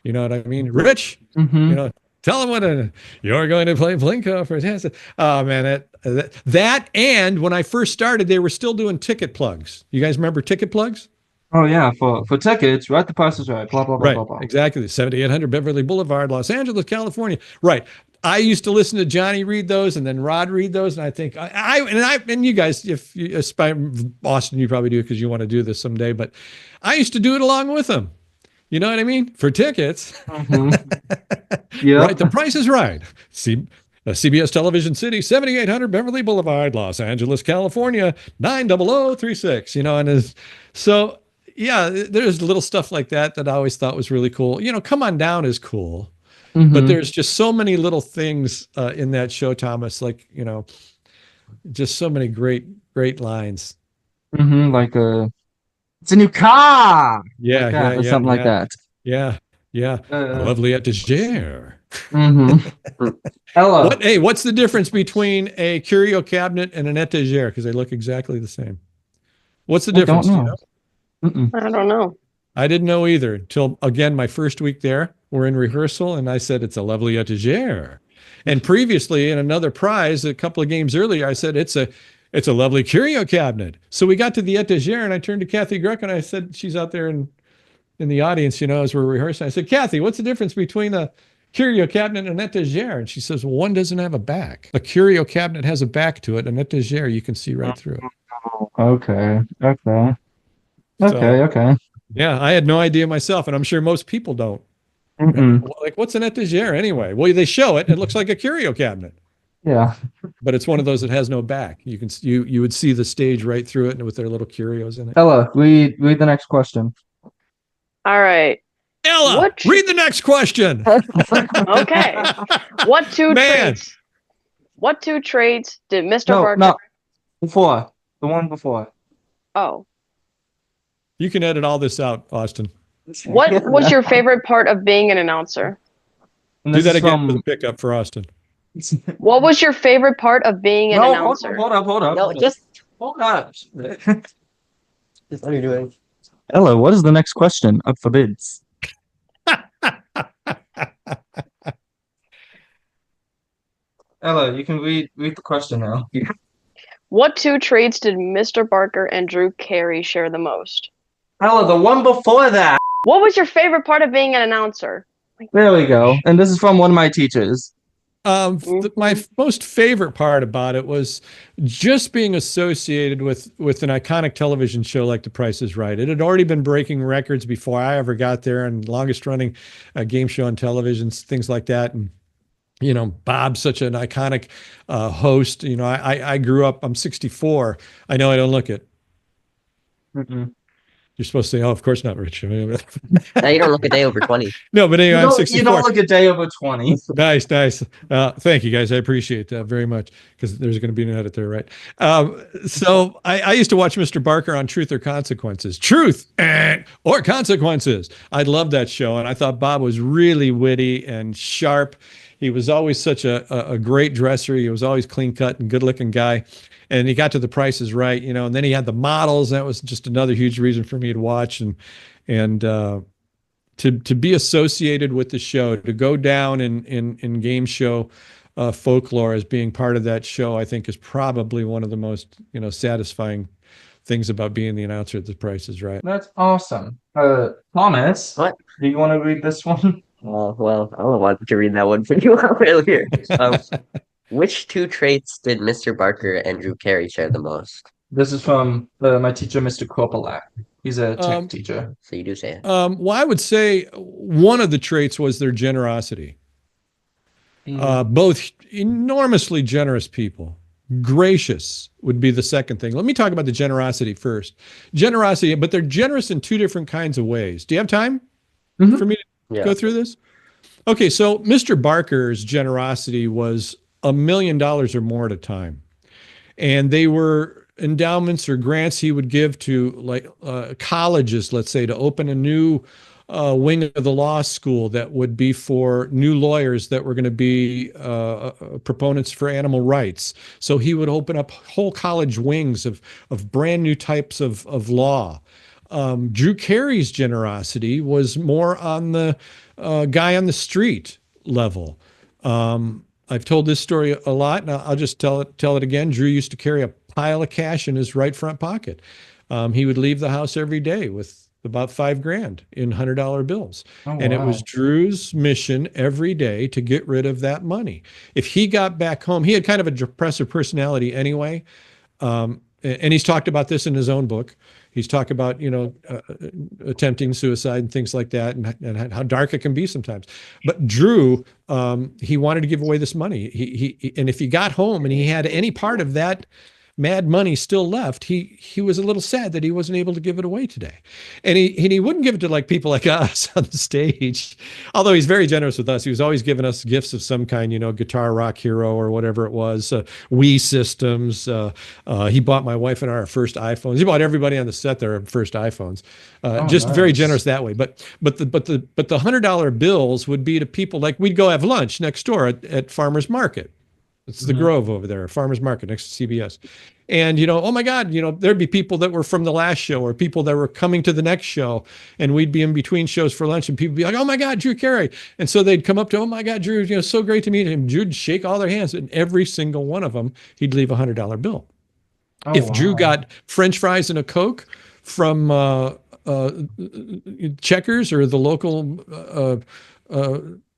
You know what I mean, Rich? Mm-hmm. You know, tell them you're going to play Plinko for this. Oh man, that and when I first started, they were still doing ticket plugs. You guys remember ticket plugs? Oh yeah, for tickets, right? The price is right. Blah blah blah Right, blah blah. exactly. 7800 Beverly Boulevard, Los Angeles, California. Right. I used to listen to Johnny read those, and then Rod read those, and I think and you guys, if you aspire, Austin, you probably do because you want to do this someday. But I used to do it along with them. You know what I mean? For tickets. Mm-hmm. Yeah. Right. The price is right. See, CBS Television City, 7800 Beverly Boulevard, Los Angeles, California, 90036. You know, so yeah, there's little stuff like that I always thought was really cool. You know, Come On Down is cool, but there's just so many little things in that show, Thomas. Like, you know, just so many great lines. Like it's a new car. Yeah, Like that, or something like that. Yeah. Lovely etagere. Ella. What's the difference between a curio cabinet and an etagere? Because they look exactly the same. What's the difference? Don't Do you know. know? I don't know. I didn't know either until, again, my first week there. We're in rehearsal, and I said, it's a lovely etagere. And previously, in another prize, a couple of games earlier, I said, it's a lovely curio cabinet. So we got to the etagere, and I turned to Kathy Greco, and I said, she's out there in the audience, you know, as we're rehearsing. I said, Kathy, what's the difference between a curio cabinet and an etagere? And she says, well, one doesn't have a back. A curio cabinet has a back to it. An etagere, you can see right through it. Okay. So, yeah, I had no idea myself, and I'm sure most people don't. Like, what's an etagere anyway? Well, they show it. It looks like a curio cabinet. Yeah. But it's one of those that has no back. You would see the stage right through it, and with their little curios in it. Ella, read the next question. All right. Ella, read the next question. Okay. What two traits did Mr. Barker? No, before. The one before. Oh. You can edit all this out, Austin. What was your favorite part of being an announcer? Do that again for the pickup for Austin. What was your favorite part of being an announcer? Hold up. No, just hold up. what are you doing? Ella, what is the next question? Up for bids. Ella, you can read the question now. What two traits did Mr. Barker and Drew Carey share the most? Ella, the one before that. What was your favorite part of being an announcer? There we go. And this is from one of my teachers. My most favorite part about it was just being associated with an iconic television show like The Price is Right. It had already been breaking records before I ever got there, and longest running game show on television, things like that. And you know, Bob's such an iconic host. You know, I grew up. I'm 64. I know I don't look it. You're supposed to say, "Oh, of course not, Rich." No, you don't look a day over 20. No, but anyway, I'm 64. You don't look a day over 20. Nice. Thank you, guys. I appreciate that very much because there's going to be an edit there, right? So I used to watch Mr. Barker on Truth or Consequences. Truth or Consequences. I loved that show, and I thought Bob was really witty and sharp. He was always such a great dresser. He was always clean cut and good looking guy. And he got to The Price is Right, you know, and then he had the models. That was just another huge reason for me to watch and to be associated with the show, to go down in game show folklore as being part of that show, I think is probably one of the most, you know, satisfying things about being the announcer at The Price is Right. That's awesome. Thomas, What? Do you want to read this one? Well, I wanted to read that one for you earlier. Which two traits did Mr. Barker and Drew Carey share the most? This is from my teacher, Mr. Kropalak. He's a tech teacher. So you do say it. Well, I would say one of the traits was their generosity. Both enormously generous people. Gracious would be the second thing. Let me talk about the generosity first. Generosity, but they're generous in two different kinds of ways. Do you have time for me to go through this? Okay, so Mr. Barker's generosity was $1 million or more at a time. And they were endowments or grants he would give to like colleges, let's say, to open a new wing of the law school that would be for new lawyers that were going to be proponents for animal rights. So he would open up whole college wings of brand new types of law. Drew Carey's generosity was more on the guy on the street level. I've told this story a lot, and I'll just tell it again. Drew used to carry a pile of cash in his right front pocket. He would leave the house every day with about $5,000 in $100 bills. Oh, And it was wow. Drew's mission every day to get rid of that money. If he got back home, he had kind of a depressive personality anyway. And he's talked about this in his own book. He's talked about, attempting suicide and things like that, and how dark it can be sometimes. But Drew, he wanted to give away this money. And if he got home and he had any part of that mad money still left, he was a little sad that he wasn't able to give it away today. And he wouldn't give it to like people like us on the stage, although he's very generous with us. He was always giving us gifts of some kind, Guitar Rock Hero or whatever it was, Wii systems. He bought my wife and I our first iPhones. He bought everybody on the set their first iPhones. Just very Nice. generous that way. But the $100 bills would be to people like we'd go have lunch next door at Farmers Market. It's the Grove over there, Farmers Market next to CBS. And, oh my God, there'd be people that were from the last show or people that were coming to the next show. And we'd be in between shows for lunch and people would be like, oh my God, Drew Carey. And so they'd come up to, oh my God, Drew, so great to meet him. Drew'd shake all their hands, and every single one of them, he'd leave a $100 bill. Oh, If Drew wow. got French fries and a Coke from Checkers or the local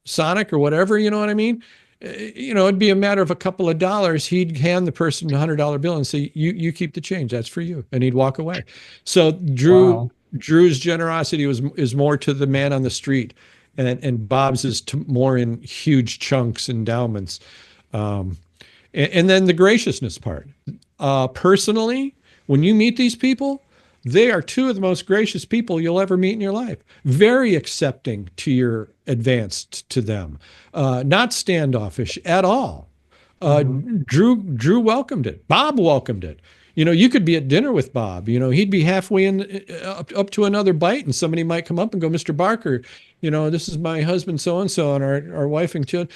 Sonic or whatever, you know what I mean? It'd be a matter of a couple of dollars. He'd hand the person a $100 bill and say, "You keep the change. That's for you," and he'd walk away. So Wow. Drew's generosity is more to the man on the street, and Bob's is more in huge chunks, endowments, and then the graciousness part. Personally, when you meet these people, they are two of the most gracious people you'll ever meet in your life. Very accepting to your advance to them, not standoffish at all. Drew welcomed it. Bob welcomed it. You could be at dinner with Bob. He'd be halfway in up to another bite, and somebody might come up and go, "Mr. Barker, this is my husband so and so, and our wife and children.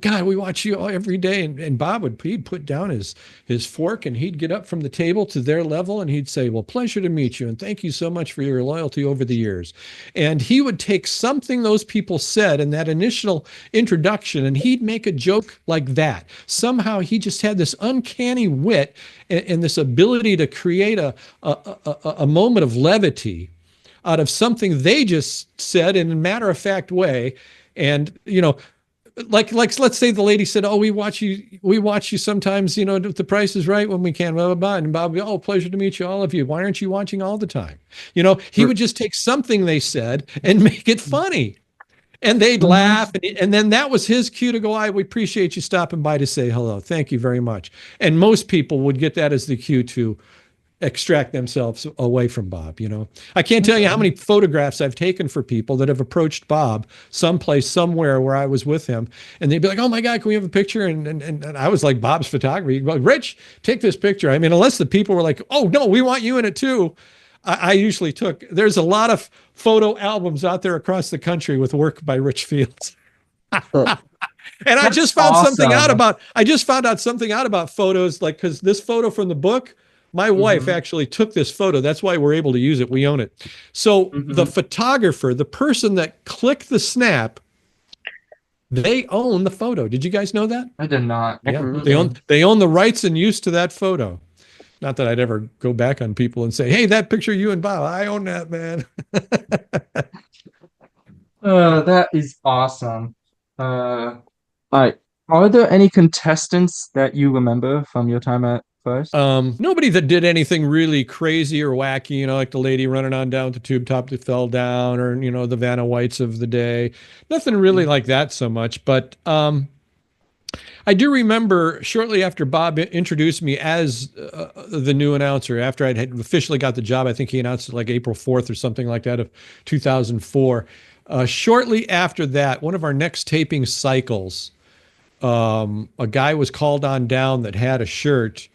God, we watch you all every day." And Bob he'd put down his fork, and he'd get up from the table to their level, and he'd say, "Well, pleasure to meet you, and thank you so much for your loyalty over the years." And he would take something those people said in that initial introduction, and he'd make a joke like that. Somehow he just had this uncanny wit and this ability to create a moment of levity out of something they just said in a matter-of-fact way. And like let's say the lady said, "Oh, we watch you sometimes, if the price is right when we can, blah blah blah." And Bob, "Oh, pleasure to meet you, all of you. Why aren't you watching all the time?" He would just take something they said and make it funny. And they'd laugh, and then that was his cue to go, "We appreciate you stopping by to say hello. Thank you very much." And most people would get that as the cue to extract themselves away from Bob. I can't tell you how many photographs I've taken for people that have approached Bob someplace, somewhere where I was with him, and they'd be like, "Oh my God, can we have a picture?" And I was like Bob's photographer. He'd go, "Rich, take this picture." I mean, unless the people were like, "Oh no, we want you in it too." I usually there's a lot of photo albums out there across the country with work by Rich Fields. And I That's just found something out awesome. about photos, like, because this photo from the book, my wife actually took this photo. That's why we're able to use it. We own it. So the photographer, the person that clicked the snap, they own the photo. Did you guys know that? I did not. Yeah, they own the rights and use to that photo. Not that I'd ever go back on people and say, "Hey, that picture of you and Bob, I own that, man." That is awesome. All right. Are there any contestants that you remember from your time at first? Nobody that did anything really crazy or wacky, like the lady running on down the tube top that fell down, or the Vanna Whites of the day. Nothing really like that so much, but I do remember shortly after Bob introduced me as the new announcer, after I had officially got the job. I think he announced it like April 4th or something like that of 2004. Shortly after that, one of our next taping cycles, a guy was called on down that had a shirt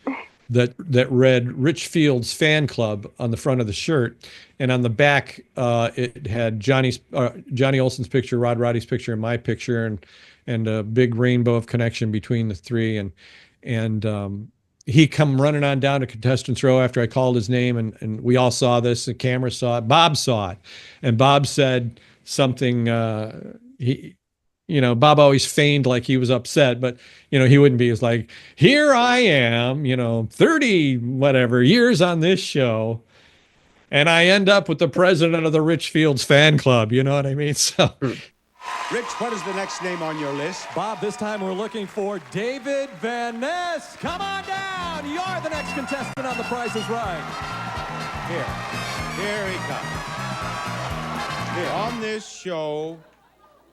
that read Rich Fields Fan Club on the front of the shirt, and on the back it had Johnny Olson's picture, Rod Roddy's picture, and my picture, and a big rainbow of connection between the three, and he come running on down to contestants row after I called his name, and we all saw this. The camera saw it. Bob saw it, and Bob said something. Bob always feigned like he was upset, but he wouldn't be. He was like, "Here I am, 30 whatever years on this show, and I end up with the president of the Rich Fields fan club." You know what I mean? So, Rich, what is the next name on your list? Bob, this time we're looking for David Van Ness. Come on down. You're the next contestant on The Price is Right. Here he comes. Here. On this show,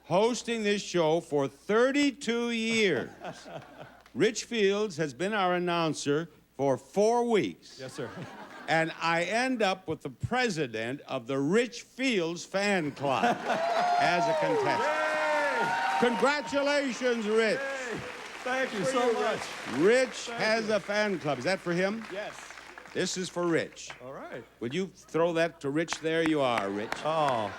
hosting this show for 32 years, Rich Fields has been our announcer for 4 weeks. Yes, sir. And I end up with the president of the Rich Fields fan club as a contestant. Yay! Congratulations, Rich. Yay! Thank you so much. Rich has a fan club. Is that for him? Yes. This is for Rich. All right. Would you throw that to Rich? There you are, Rich. Oh.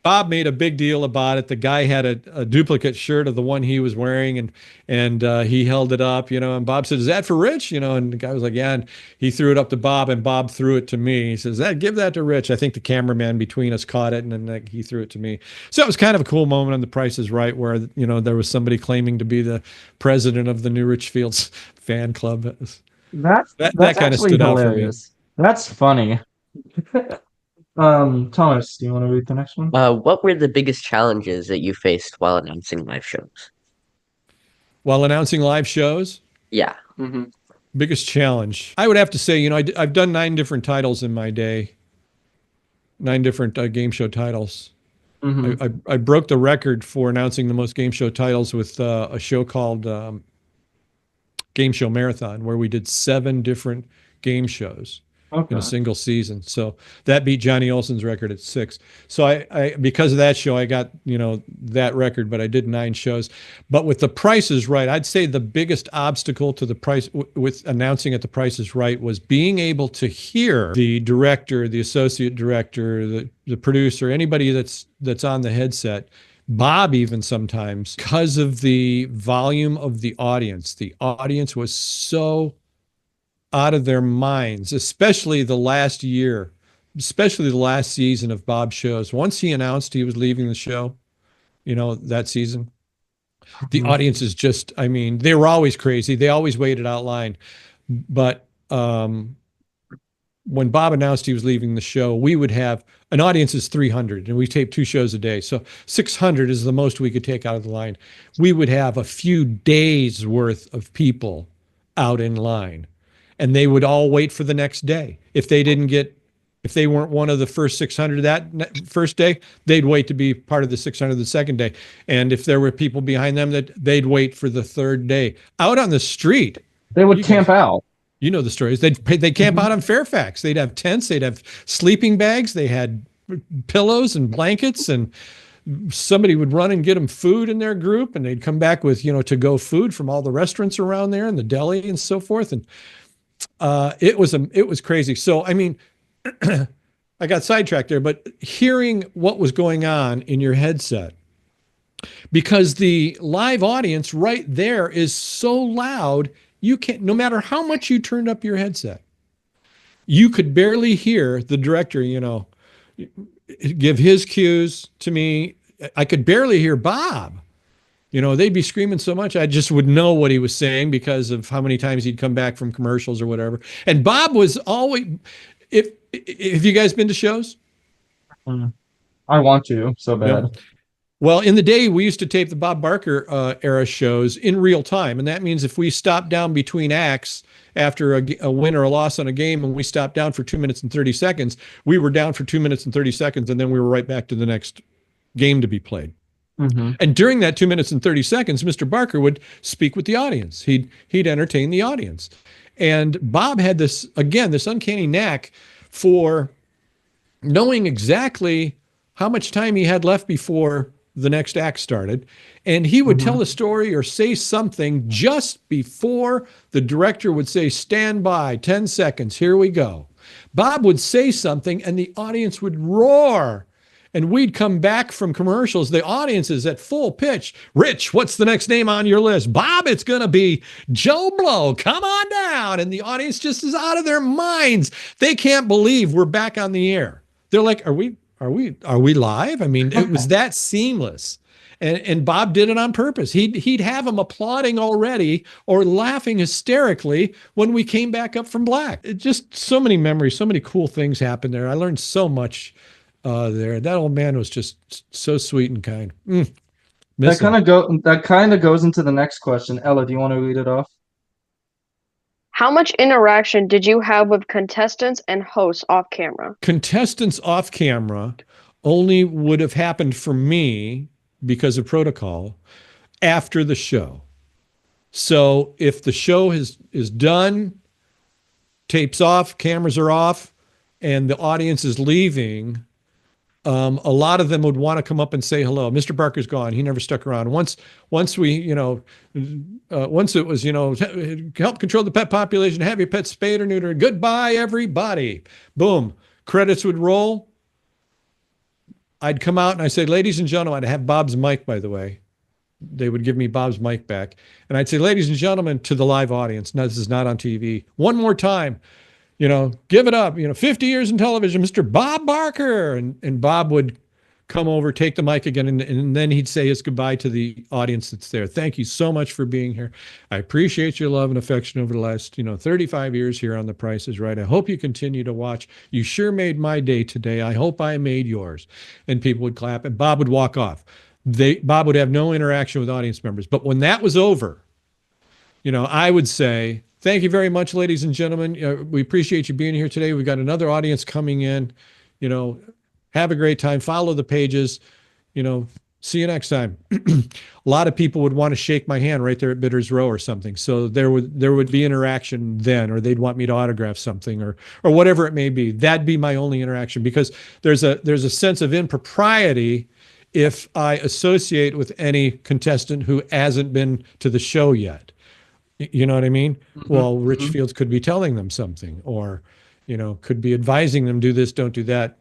Bob made a big deal about it. The guy had a duplicate shirt of the one he was wearing, and he held it up, and Bob said, "Is that for Rich?" And the guy was like, "Yeah." And he threw it up to Bob, and Bob threw it to me. He says, "Give that to Rich." I think the cameraman between us caught it, and then he threw it to me. So it was kind of a cool moment on The Price is Right, where there was somebody claiming to be the president of the new Rich Fields fan club. That's that kind of actually stood out for me. hilarious. That's funny. Thomas, do you want to read the next one? What were the biggest challenges that you faced while announcing live shows? While announcing live shows? Yeah. Biggest challenge. I would have to say, I've done 9 different titles in my day, 9 different game show titles. I broke the record for announcing the most game show titles with a show called Game Show Marathon, where we did 7 different game shows in a single season. So that beat Johnny Olson's record at 6. So I because of that show, I got, that record, but I did 9 shows. But with The Price is Right, I'd say the biggest obstacle to the price with announcing at The Price is Right was being able to hear the director, the associate director, the producer, anybody that's on the headset, Bob even sometimes, because of the volume of the audience. The audience was so out of their minds, especially the last year, especially the last season of Bob's shows. Once he announced he was leaving the show, that season, the audience is just, they were always crazy. They always waited out line. But when Bob announced he was leaving the show, we would have an audience is 300, and we tape 2 shows a day. So 600 is the most we could take out of the line. We would have a few days worth of people out in line, and they would all wait for the next day. If they weren't one of the first 600 that first day, they'd wait to be part of the 600 the second day. And if there were people behind them, they'd wait for the third day. Out on the street, They would camp out. You know the stories. They'd camp out on Fairfax. They'd have tents. They'd have sleeping bags. They had pillows and blankets, and somebody would run and get them food in their group, and they'd come back with, to-go food from all the restaurants around there and the deli and so forth. And it was crazy. So, I got sidetracked there, but hearing what was going on in your headset, because the live audience right there is so loud, you can't, no matter how much you turned up your headset, you could barely hear the director, give his cues to me. I could barely hear Bob. They'd be screaming so much, I just would know what he was saying because of how many times he'd come back from commercials or whatever. And Bob was always, if you guys been to shows? I want to so bad. Yeah. Well, in the day, we used to tape the Bob Barker era shows in real time. And that means if we stopped down between acts after a win or a loss on a game, and we stopped down for 2 minutes and 30 seconds, we were down for 2 minutes and 30 seconds, and then we were right back to the next game to be played. And during that 2 minutes and 30 seconds, Mr. Barker would speak with the audience. He'd entertain the audience. And Bob had this uncanny knack for knowing exactly how much time he had left before the next act started. And he would tell a story or say something just before the director would say, stand by, 10 seconds, here we go. Bob would say something and the audience would roar. And we'd come back from commercials. The audience is at full pitch. Rich, what's the next name on your list? Bob, it's going to be Joe Blow. Come on down. And the audience just is out of their minds. They can't believe we're back on the air. They're like, are we live? I mean, it was that seamless. And Bob did it on purpose. He'd have them applauding already or laughing hysterically when we came back up from black. It just so many memories, so many cool things happened there. I learned so much there. That old man was just so sweet and kind. That kind of goes into the next question. Ella, do you want to read it off? How much interaction did you have with contestants and hosts off camera? Contestants off camera only would have happened for me because of protocol after the show. So if the show is done, tapes off, cameras are off, and the audience is leaving, a lot of them would want to come up and say hello. Mr. Barker's gone. He never stuck around. Once we, once it was, help control the pet population, have your pet spayed or neutered. Goodbye, everybody. Boom. Credits would roll. I'd come out and I say, ladies and gentlemen, I'd have Bob's mic, by the way. They would give me Bob's mic back. And I'd say, ladies and gentlemen, to the live audience. No, this is not on TV. One more time. Give it up, 50 years in television, Mr. Bob Barker. And Bob would come over, take the mic again, and then he'd say his goodbye to the audience that's there. Thank you so much for being here. I appreciate your love and affection over the last, 35 years here on The Price is Right. I hope you continue to watch. You sure made my day today. I hope I made yours. And people would clap, and Bob would walk off. Bob would have no interaction with audience members. But when that was over, I would say, thank you very much, ladies and gentlemen. We appreciate you being here today. We've got another audience coming in. Have a great time. Follow the pages. See you next time. A lot of people would want to shake my hand right there at Bitters Row or something. So there would be interaction then, or they'd want me to autograph something or whatever it may be. That'd be my only interaction, because there's a sense of impropriety if I associate with any contestant who hasn't been to the show yet. You know what I mean? Well, Rich Fields could be telling them something, or, could be advising them, do this, don't do that.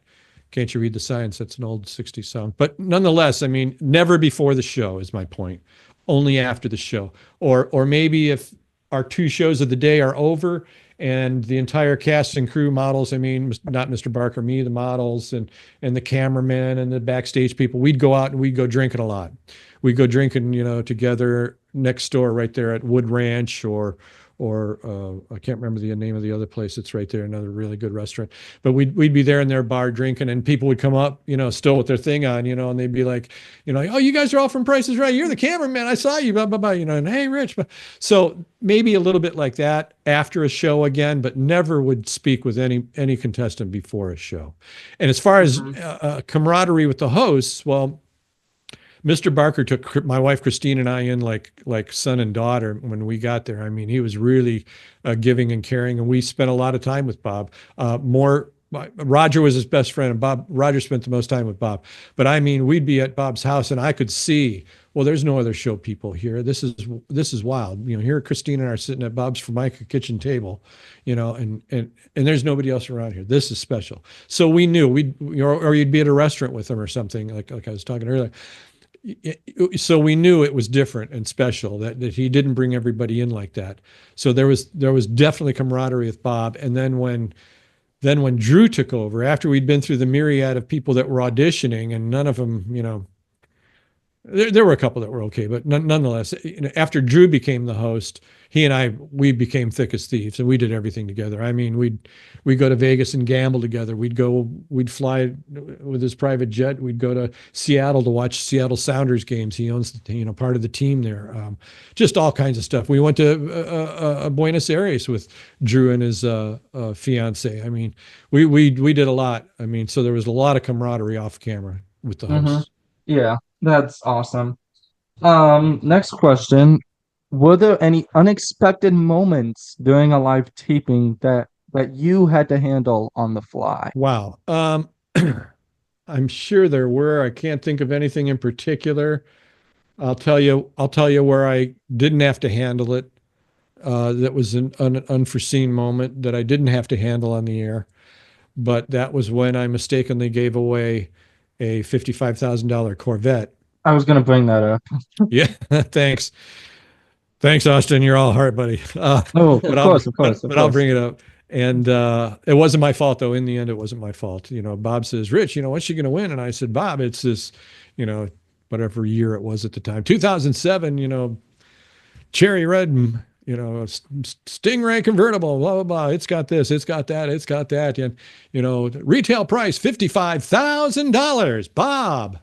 Can't you read the signs? That's an old 60s song. But nonetheless, I mean, never before the show is my point. Only after the show. Or maybe if our two shows of the day are over and the entire cast and crew, models, I mean, not Mr. Barker, me, the models and the cameramen and the backstage people, we'd go out and we'd go drinking a lot. We'd go drinking, together next door right there at Wood Ranch, or I can't remember the name of the other place. It's right there, another really good restaurant. But we'd be there in their bar drinking, and people would come up, still with their thing on, and they'd be like, oh, you guys are all from Price is Right. You're the cameraman. I saw you, blah, blah, blah, and hey, Rich. So maybe a little bit like that after a show again, but never would speak with any contestant before a show. And as far as camaraderie with the hosts, well, Mr. Barker took my wife Christine and I in like son and daughter when we got there. I mean, he was really giving and caring, and we spent a lot of time with Bob. Roger was his best friend, and Roger spent the most time with Bob. But I mean, we'd be at Bob's house, and I could see, well, there's no other show people here. This is wild. Here Christine and I are sitting at Bob's Formica kitchen table, and there's nobody else around here. This is special. So we knew or you'd be at a restaurant with them or something, like I was talking earlier. So we knew it was different and special, that he didn't bring everybody in like that. So there was definitely camaraderie with Bob. And then when Drew took over, after we'd been through the myriad of people that were auditioning, and none of them, there were a couple that were okay, but nonetheless, after Drew became the host, he and we became thick as thieves, and we did everything together. I mean, we'd go to Vegas and gamble together. We'd fly with his private jet. We'd go to Seattle to watch Seattle Sounders games. He owns, part of the team there. Just all kinds of stuff. We went to Buenos Aires with Drew and his fiance. I mean, we did a lot. I mean, so there was a lot of camaraderie off camera with the hosts. Yeah, that's awesome. Next question. Were there any unexpected moments during a live taping that you had to handle on the fly? Wow. I'm sure there were. I can't think of anything in particular. I'll tell you where I didn't have to handle it. That was an unforeseen moment that I didn't have to handle on the air. But that was when I mistakenly gave away a $55,000 Corvette. I was gonna bring that up. Yeah, thanks. Thanks, Austin. You're all heart, buddy. Oh, But of course, of course, of but I'll course. bring it up. And it wasn't my fault, though. In the end, it wasn't my fault. Bob says, Rich, what's she going to win? And I said, Bob, it's this, whatever year it was at the time, 2007, cherry red, Stingray convertible, blah, blah, blah. It's got this, it's got that, it's got that. And, retail price, $55,000, Bob.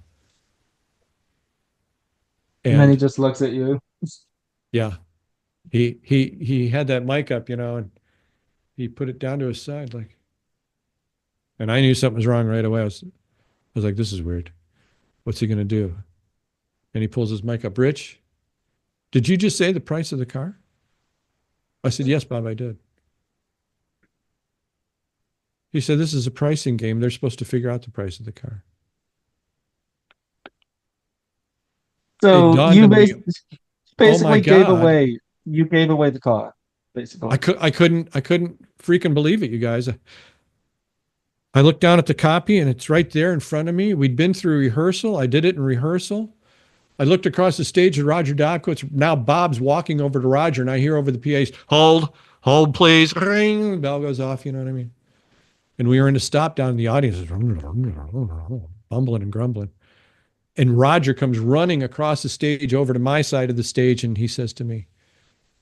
And then he just looks at you. Yeah. He had that mic up, and he put it down to his side, and I knew something was wrong right away. I was like, this is weird. What's he gonna do? And he pulls his mic up. Rich, did you just say the price of the car? I said, yes, Bob, I did. He said, this is a pricing game. They're supposed to figure out the price of the car. So you basically gave God. away. You gave away the car, basically. I couldn't freaking believe it, you guys. I looked down at the copy and it's right there in front of me. We'd been through rehearsal. I did it in rehearsal. I looked across the stage at Roger Dobkowitz. Now Bob's walking over to Roger and I hear over the PAs, hold please. Ring. The bell goes off, you know what I mean? And we were in a stop down in the audience, bumbling and grumbling. And Roger comes running across the stage over to my side of the stage and he says to me,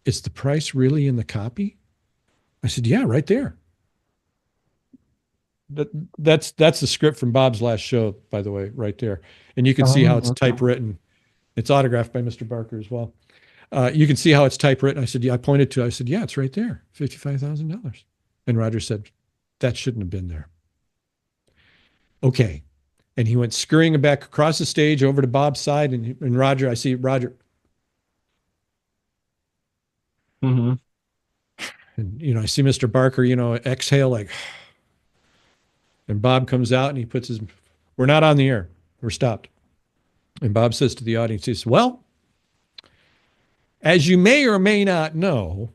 is the price really in the copy? I said, yeah, right there. That's the script from Bob's last show, by the way, right there. And you can see how it's typewritten. It's autographed by Mr. Barker as well. You can see how it's typewritten. I said, yeah, I said, yeah, it's right there, $55,000. And Roger said, that shouldn't have been there. Okay. And he went scurrying back across the stage over to Bob's side. And Roger, I see Roger. Mm-hmm. And, I see Mr. Barker, exhale like, and Bob comes out and he puts we're not on the air. We're stopped. And Bob says to the audience, he says, well, as you may or may not know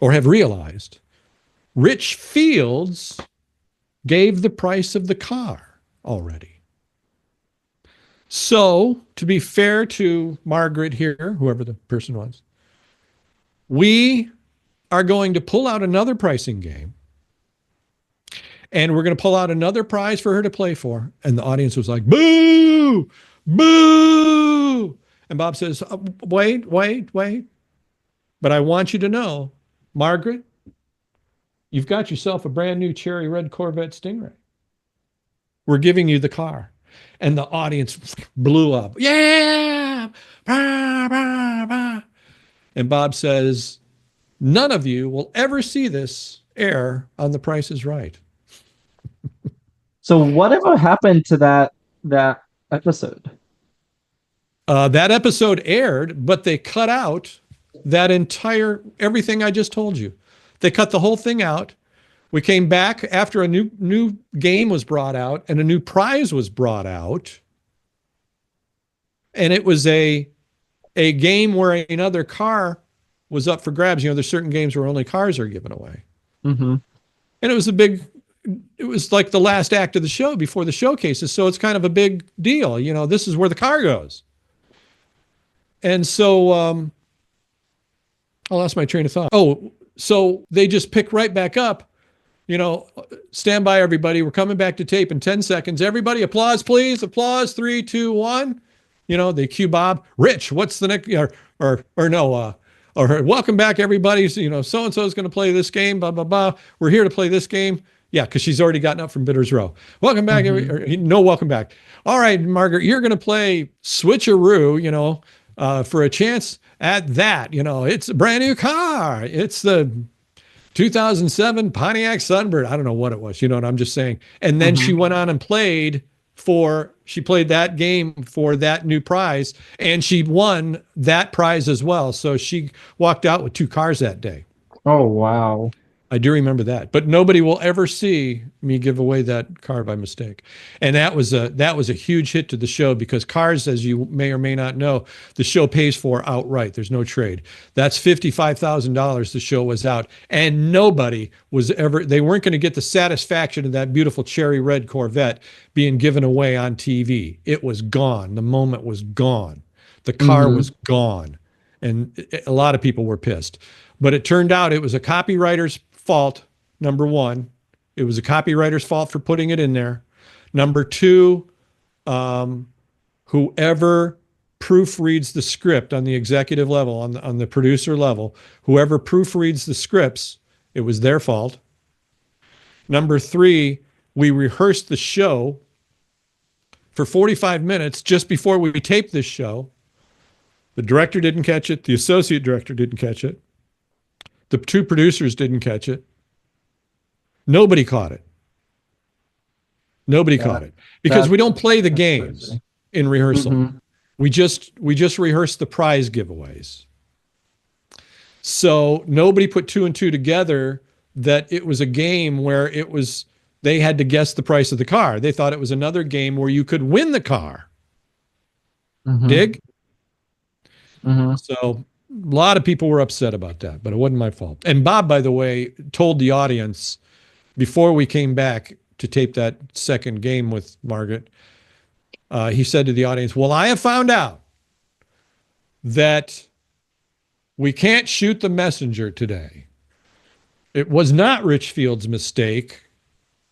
or have realized, Rich Fields gave the price of the car already. So, to be fair to Margaret here, whoever the person was, we are going to pull out another pricing game. And we're going to pull out another prize for her to play for. And the audience was like, boo, boo. And Bob says, wait. But I want you to know, Margaret, you've got yourself a brand new cherry red Corvette Stingray. We're giving you the car. And the audience blew up. Yeah. Bah, bah, bah. And Bob says, none of you will ever see this air on The Price is Right. So whatever happened to that episode? That episode aired, but they cut out everything I just told you. They cut the whole thing out. We came back after a new game was brought out and a new prize was brought out. And it was a game where another car was up for grabs. There's certain games where only cars are given away. Mm-hmm. And it was like the last act of the show before the showcases. So it's kind of a big deal. This is where the car goes. And so I lost my train of thought. Oh, so they just pick right back up. Stand by, everybody. We're coming back to tape in 10 seconds. Everybody, applause, please. Applause. 3, 2, 1. They cue Bob. Rich, what's the next? Or welcome back, everybody. So-and-so is going to play this game. Blah, blah, blah. We're here to play this game. Yeah, because she's already gotten up from Bitter's Row. Welcome back. No, welcome back. All right, Margaret, you're going to play Switcheroo, for a chance at that. It's a brand new car. It's the 2007 Pontiac Sunbird. I don't know what it was, I'm just saying. And then she went on and played that game for that new prize, and she won that prize as well. So she walked out with 2 cars that day. Oh, wow. I do remember that, but nobody will ever see me give away that car by mistake. And that was a huge hit to the show because cars, as you may or may not know, the show pays for outright. There's no trade. That's $55,000 the show was out, and nobody was ever. They weren't going to get the satisfaction of that beautiful cherry red Corvette being given away on TV. It was gone. The moment was gone. The car was gone, and a lot of people were pissed. But it turned out it was a copywriter's fault. Number one, it was a copywriter's fault for putting it in there. Number two, whoever proofreads the script on the executive level, on the producer level, whoever proofreads the scripts, it was their fault. Number three, we rehearsed the show for 45 minutes just before we taped this show. The director didn't catch it. The associate director didn't catch it. The two producers didn't catch it. Nobody caught it. Nobody caught it because we don't play the games crazy. in rehearsal. We just rehearse the prize giveaways. So nobody put two and two together that it was a game where they had to guess the price of the car. They thought it was another game where you could win the car. Dig? So a lot of people were upset about that, but it wasn't my fault. And Bob, by the way, told the audience before we came back to tape that second game with Margaret, he said to the audience, well, I have found out that we can't shoot the messenger today. It was not Richfield's mistake.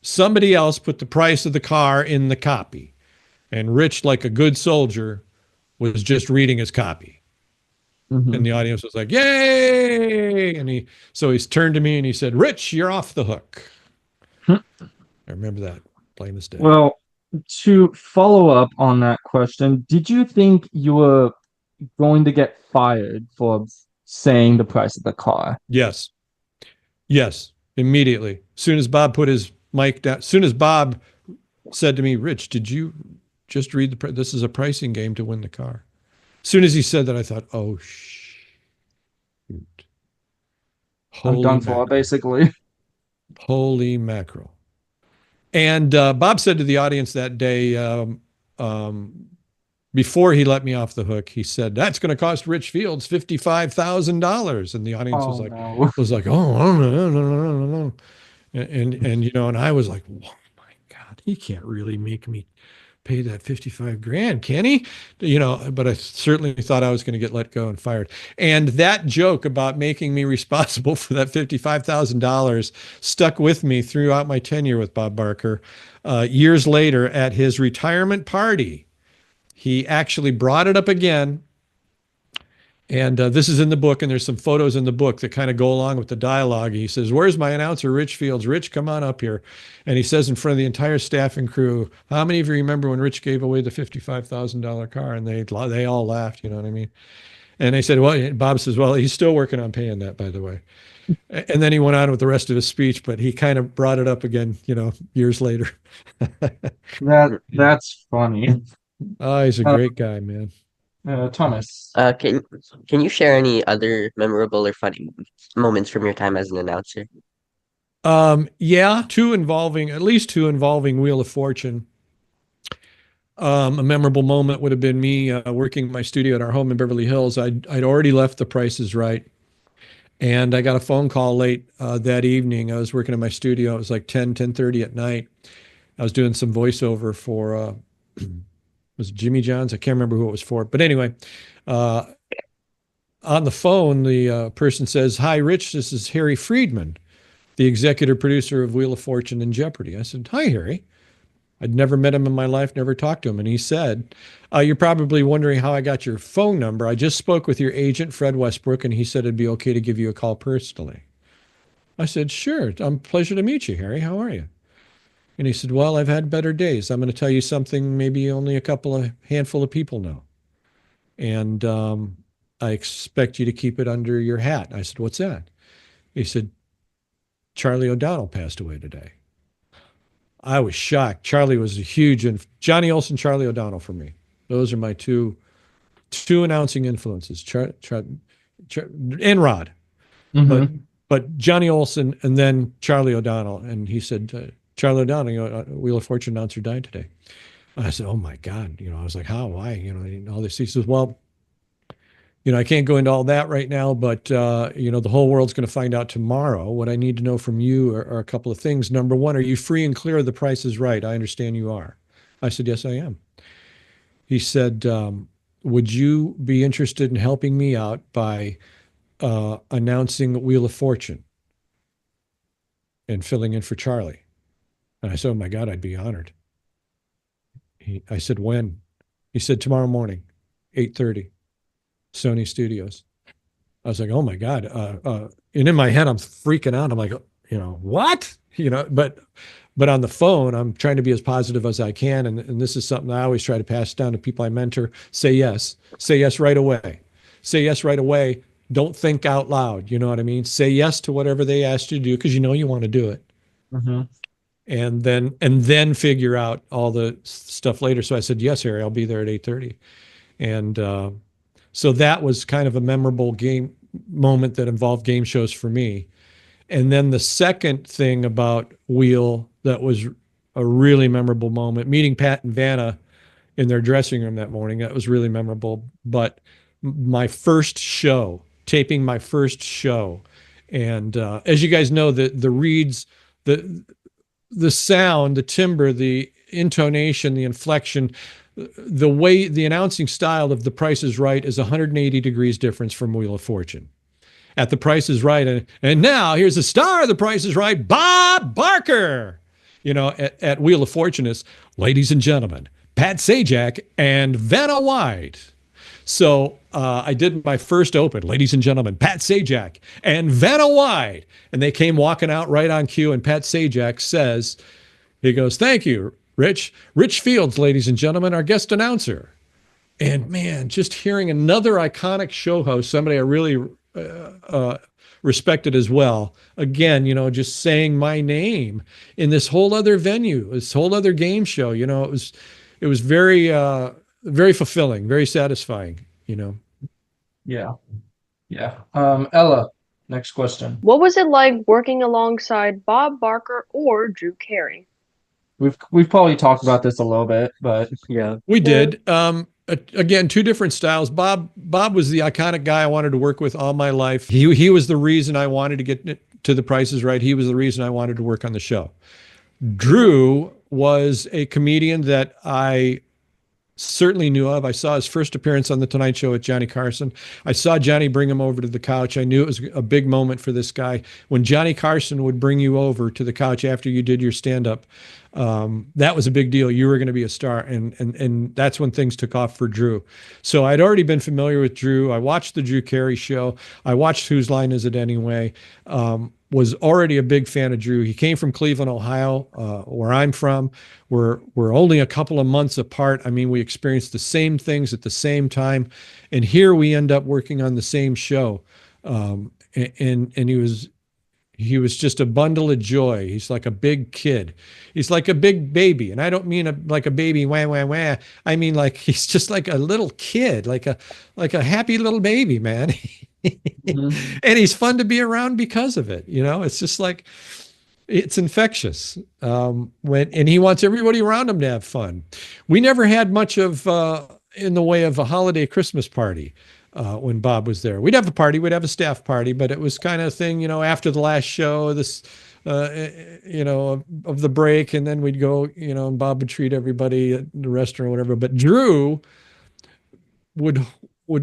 Somebody else put the price of the car in the copy. And Rich, like a good soldier, was just reading his copy. And the audience was like, yay! And so he's turned to me and he said, Rich, you're off the hook. I remember that plain as day. Well, to follow up on that question, did you think you were going to get fired for saying the price of the car? Yes. Yes. Immediately. As soon as Bob put his mic down, as soon as Bob said to me, Rich, did you just read this is a pricing game to win the car. As soon as he said that, I thought, oh, shoot. I'm done for, basically. Holy mackerel. And Bob said to the audience that day, before he let me off the hook, he said, that's going to cost Rich Fields $55,000. And the audience was like, oh, no. And you know, and I was like, oh my God, he can't really make me pay that 55 grand, can he? You know, but I certainly thought I was going to get let go and fired. And that joke about making me responsible for that $55,000 stuck with me throughout my tenure with Bob Barker. Years later at his retirement party, he actually brought it up again. And this is in the book, and there's some photos in the book that kind of go along with the dialogue. He says, where's my announcer, Rich Fields? Rich, come on up here. And he says in front of the entire staff and crew, how many of you remember when Rich gave away the $55,000 car? And they all laughed, you know what I mean? And they said, well, Bob says, well, he's still working on paying that, by the way. And then he went on with the rest of his speech, but he kind of brought it up again, you know, years later. That's funny. Oh, he's a great guy, man. Thomas. Can you share any other memorable or funny moments from your time as an announcer? Yeah, at least two involving Wheel of Fortune. A memorable moment would have been me working in my studio at our home in Beverly Hills. I'd already left The Price is Right, and I got a phone call late that evening. I was working in my studio. It was like 10:30 at night. I was doing some voiceover for was it Jimmy John's? I can't remember who it was for. But anyway, on the phone, the person says, hi, Rich, this is Harry Friedman, the executive producer of Wheel of Fortune and Jeopardy. I said, hi, Harry. I'd never met him in my life, never talked to him. And he said, you're probably wondering how I got your phone number. I just spoke with your agent, Fred Westbrook, and he said it'd be okay to give you a call personally. I said, sure. Pleasure to meet you, Harry. How are you? And he said, well, I've had better days. I'm going to tell you something maybe only a handful of people know. And I expect you to keep it under your hat. I said, what's that? He said, Charlie O'Donnell passed away today. I was shocked. Charlie was a huge, Johnny Olson, Charlie O'Donnell for me. Those are my two announcing influences, and Rod. But but Johnny Olson and then Charlie O'Donnell. And he said, Charlie O'Donnell, Wheel of Fortune announcer died today. I said, oh my God. I was like, how, why, and all this. He says, well, I can't go into all that right now, but, the whole world's going to find out tomorrow. What I need to know from you are a couple of things. Number one, are you free and clear of The Price is Right? I understand you are. I said, yes, I am. He said, would you be interested in helping me out by announcing Wheel of Fortune and filling in for Charlie? And I said, oh my God, I'd be honored. I said, when? He said, tomorrow morning, 8:30, Sony Studios. I was like, oh my God. And in my head, I'm freaking out. I'm like, what? But on the phone, I'm trying to be as positive as I can. And this is something I always try to pass down to people I mentor. Say yes. Say yes right away. Say yes right away. Don't think out loud. You know what I mean? Say yes to whatever they asked you to do because you want to do it. Mm-hmm. And then figure out all the stuff later. So I said, yes, Harry, I'll be there at 8:30. And so that was kind of a memorable game moment that involved game shows for me. And then the second thing about Wheel that was a really memorable moment, meeting Pat and Vanna in their dressing room that morning, that was really memorable. But my first show, taping my first show, and as you guys know, the reads, the sound, the timbre, the intonation, the inflection, the way the announcing style of The Price is Right is 180 degrees difference from Wheel of Fortune. At The Price is Right, and now here's the star of The Price is Right, Bob Barker. At Wheel of Fortune is, ladies and gentlemen, Pat Sajak and Vanna White. So I did my first open, ladies and gentlemen, Pat Sajak and Vanna White. And they came walking out right on cue, and Pat Sajak says, he goes, thank you, Rich. Rich Fields, ladies and gentlemen, our guest announcer. And man, just hearing another iconic show host, somebody I really respected as well. Again, just saying my name in this whole other venue, this whole other game show. It was very, very fulfilling, very satisfying. Yeah. Ella, next question. What was it like working alongside Bob Barker or Drew Carey? We've probably talked about this a little bit, but yeah, we did. Again, two different styles. Bob was the iconic guy I wanted to work with all my life. He was the reason I wanted to get to The Price is Right. He was the reason I wanted to work on the show. Drew was a comedian that I certainly knew of. I saw his first appearance on The Tonight Show with Johnny Carson. I saw Johnny bring him over to the couch. I knew it was a big moment for this guy. When Johnny Carson would bring you over to the couch after you did your stand-up, that was a big deal. You were going to be a star, and that's when things took off for Drew. So I'd already been familiar with Drew. I watched the Drew Carey show. I watched Whose Line Is It Anyway? Was already a big fan of Drew. He came from Cleveland, Ohio, where I'm from. We're only a couple of months apart. I mean, we experienced the same things at the same time, and here we end up working on the same show. And he was just a bundle of joy. He's like a big kid. He's like a big baby, and I don't mean like a baby wah wah wah. I mean like he's just like a little kid, like a happy little baby, man. Mm-hmm. And he's fun to be around because of it. It's just like, it's infectious. And he wants everybody around him to have fun. We never had much of in the way of a holiday Christmas party when Bob was there. We'd have a party, we'd have a staff party, but it was kind of thing, after the last show, this, of the break, and then we'd go, and Bob would treat everybody at the restaurant or whatever. But Drew would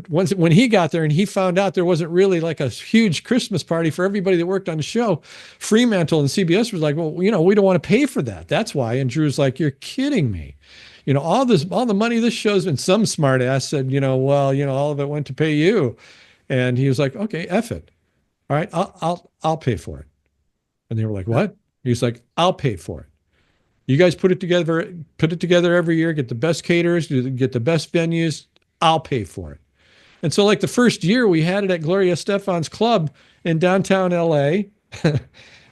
once when he got there and he found out there wasn't really like a huge Christmas party for everybody that worked on the show, Fremantle and CBS was like, well, we don't want to pay for that. That's why. And Drew's like, you're kidding me. All the money this show's been. Some smart ass said, all of it went to pay you. And he was like, okay, F it. All right, I'll pay for it. And they were like, what? He's like, I'll pay for it. You guys put it together every year, get the best caterers, get the best venues. I'll pay for it. And so like the first year we had it at Gloria Estefan's Club in downtown LA.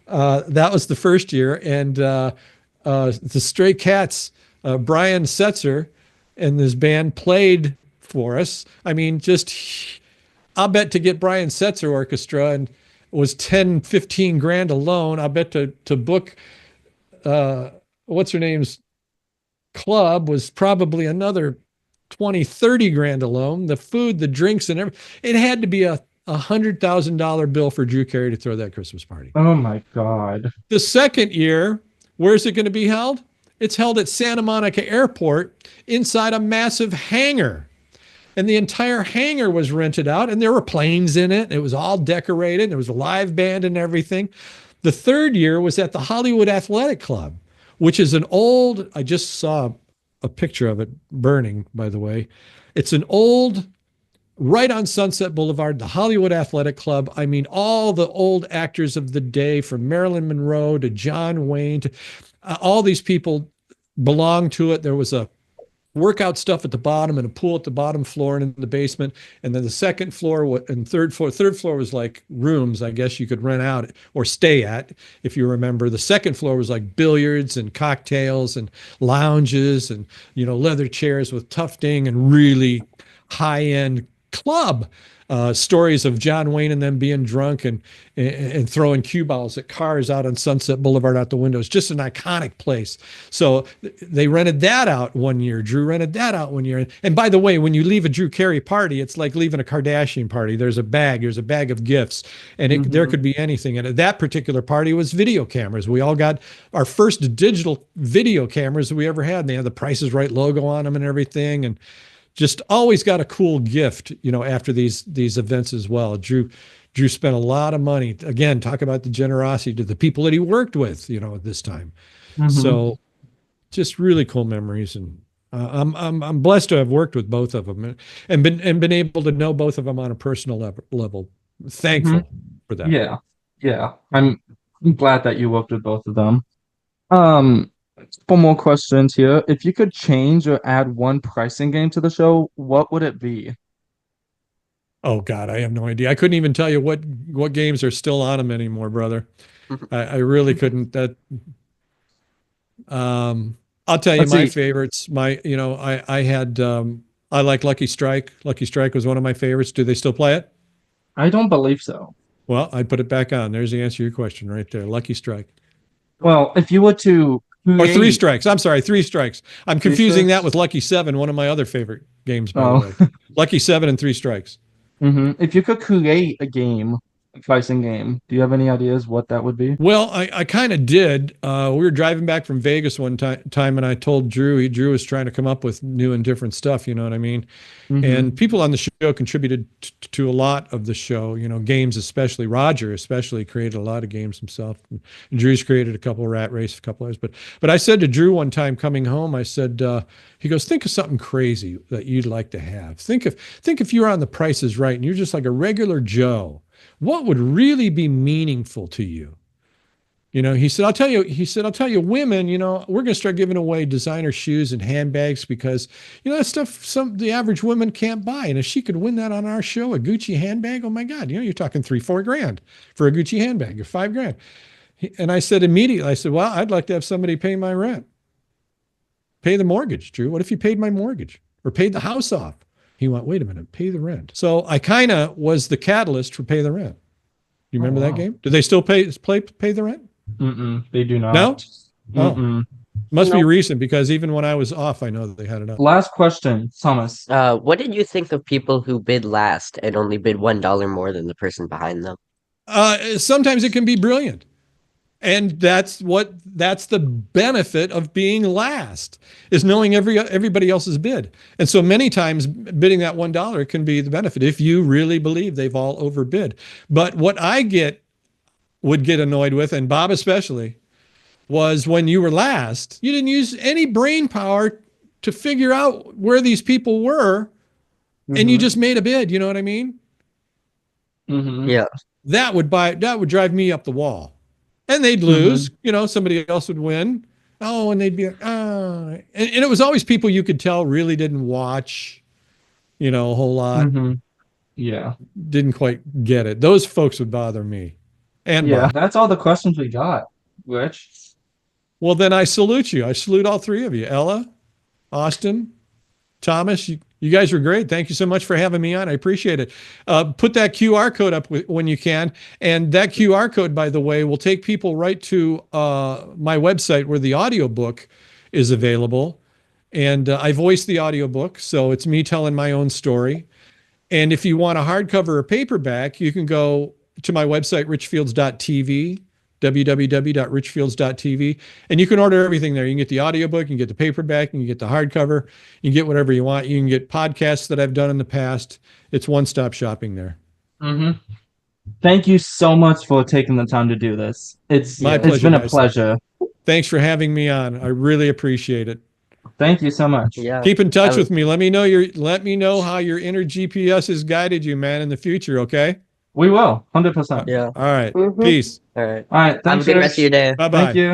That was the first year. And the Stray Cats, Brian Setzer and this band played for us. I mean, I'll bet to get Brian Setzer Orchestra was 10, 15 grand alone. I bet to book what's her name's club was probably another 20, 30 grand alone. The food, the drinks, and everything. It had to be a $100,000 bill for Drew Carey to throw that Christmas party. Oh my God. The second year, where's it going to be held? It's held at Santa Monica Airport inside a massive hangar. And the entire hangar was rented out, and there were planes in it. It was all decorated. There was a live band and everything. The third year was at the Hollywood Athletic Club, which is an old, I just saw a picture of it burning, by the way. It's an old, right on Sunset Boulevard, the Hollywood Athletic Club. I mean, all the old actors of the day, from Marilyn Monroe to John Wayne, to all these people belonged to it. There was a workout stuff at the bottom and a pool at the bottom floor and in the basement. And then the second floor and third floor was like rooms, I guess you could rent out or stay at, if you remember. The second floor was like billiards and cocktails and lounges and, leather chairs with tufting and really high-end club. Stories of John Wayne and them being drunk and throwing cue balls at cars out on Sunset Boulevard out the windows. Just an iconic place. So they rented that out one year. Drew rented that out one year. And by the way, when you leave a Drew Carey party, it's like leaving a Kardashian party. There's a bag of gifts, and there could be anything. And at that particular party was video cameras. We all got our first digital video cameras we ever had. And they had the Price is Right logo on them and everything. And just always got a cool gift, after these events as well. Drew spent a lot of money. Again, talk about the generosity to the people that he worked with, at this time. So just really cool memories. And I'm blessed to have worked with both of them and been able to know both of them on a personal level. Thankful for that. Yeah. I'm glad that you worked with both of them. Couple more questions here. If you could change or add one pricing game to the show, what would it be? Oh God, I have no idea. I couldn't even tell you what games are still on them anymore, brother. I really couldn't. I'll tell you Let's my see. favorites. I like Lucky Strike. Lucky Strike was one of my favorites. Do they still play it? I don't believe so. Well, I put it back on. There's the answer to your question right there. Lucky Strike. Well, if you were to Or Three create, Strikes. I'm sorry, Three Strikes. I'm Three confusing that Strikes? with Lucky Seven, one of my other favorite games, by Oh. the way. Lucky Seven and Three Strikes. If you could create a game, a pricing game, do you have any ideas what that would be? Well, I kind of did. We were driving back from Vegas one time, and I told Drew. Drew was trying to come up with new and different stuff. You know what I mean? And people on the show contributed to a lot of the show. Games especially. Roger especially created a lot of games himself. And Drew's created a couple of Rat Race, a couple others. But I said to Drew one time coming home, I said, he goes, think of something crazy that you'd like to have. Think if you were on The Price is Right and you're just like a regular Joe. What would really be meaningful to you? He said, I'll tell you, women, we're going to start giving away designer shoes and handbags because, that stuff the average woman can't buy. And if she could win that on our show, a Gucci handbag, oh my God, you're talking $3-4 grand for a Gucci handbag or $5 grand. And I said immediately, well, I'd like to have somebody pay my rent. Pay the mortgage, Drew. What if you paid my mortgage or paid the house off? He went, wait a minute, pay the rent. So I kind of was the catalyst for Pay the Rent. You remember that game? Do they still pay the rent? They do not. No? Mm-mm. Must be recent because even when I was off, I know that they had it up. Last question, Thomas. What did you think of people who bid last and only bid $1 more than the person behind them? Sometimes it can be brilliant. And that's the benefit of being last, is knowing everybody else's bid. And so many times bidding that $1 can be the benefit if you really believe they've all overbid. But what I would get annoyed with, and Bob especially, was when you were last, you didn't use any brain power to figure out where these people were, and you just made a bid. You know what I mean? Yeah. That would drive me up the wall. And they'd lose, somebody else would win. Oh, and they'd be like, oh. And it was always people you could tell really didn't watch, a whole lot. Yeah. Didn't quite get it. Those folks would bother me. And Yeah, Bob. that's all the questions we got, Rich. Well, then I salute you. I salute all three of you. Ella, Austin, Thomas, you You guys were great. Thank you so much for having me on. I appreciate it. Put that QR code up when you can. And that QR code, by the way, will take people right to my website where the audiobook is available. And I voice the audiobook, so it's me telling my own story. And if you want a hardcover or paperback, you can go to my website, richfields.tv, www.richfields.tv, and you can order everything there. You can get the audiobook, you can get the paperback, you can get the hardcover, you can get whatever you want. You can get podcasts that I've done in the past. It's one-stop shopping there. Thank you so much for taking the time to do this. It's been a guys. pleasure. Thanks for having me on. I really appreciate it. Thank you so much. Yeah. Keep in touch with me. Let me know how your inner GPS has guided you, man, in the future, okay? We will, 100%. Yeah. All right. Mhm. Peace. All right. All right. Have a Thanks, good rest Rich. of your day. Bye-bye. Thank you.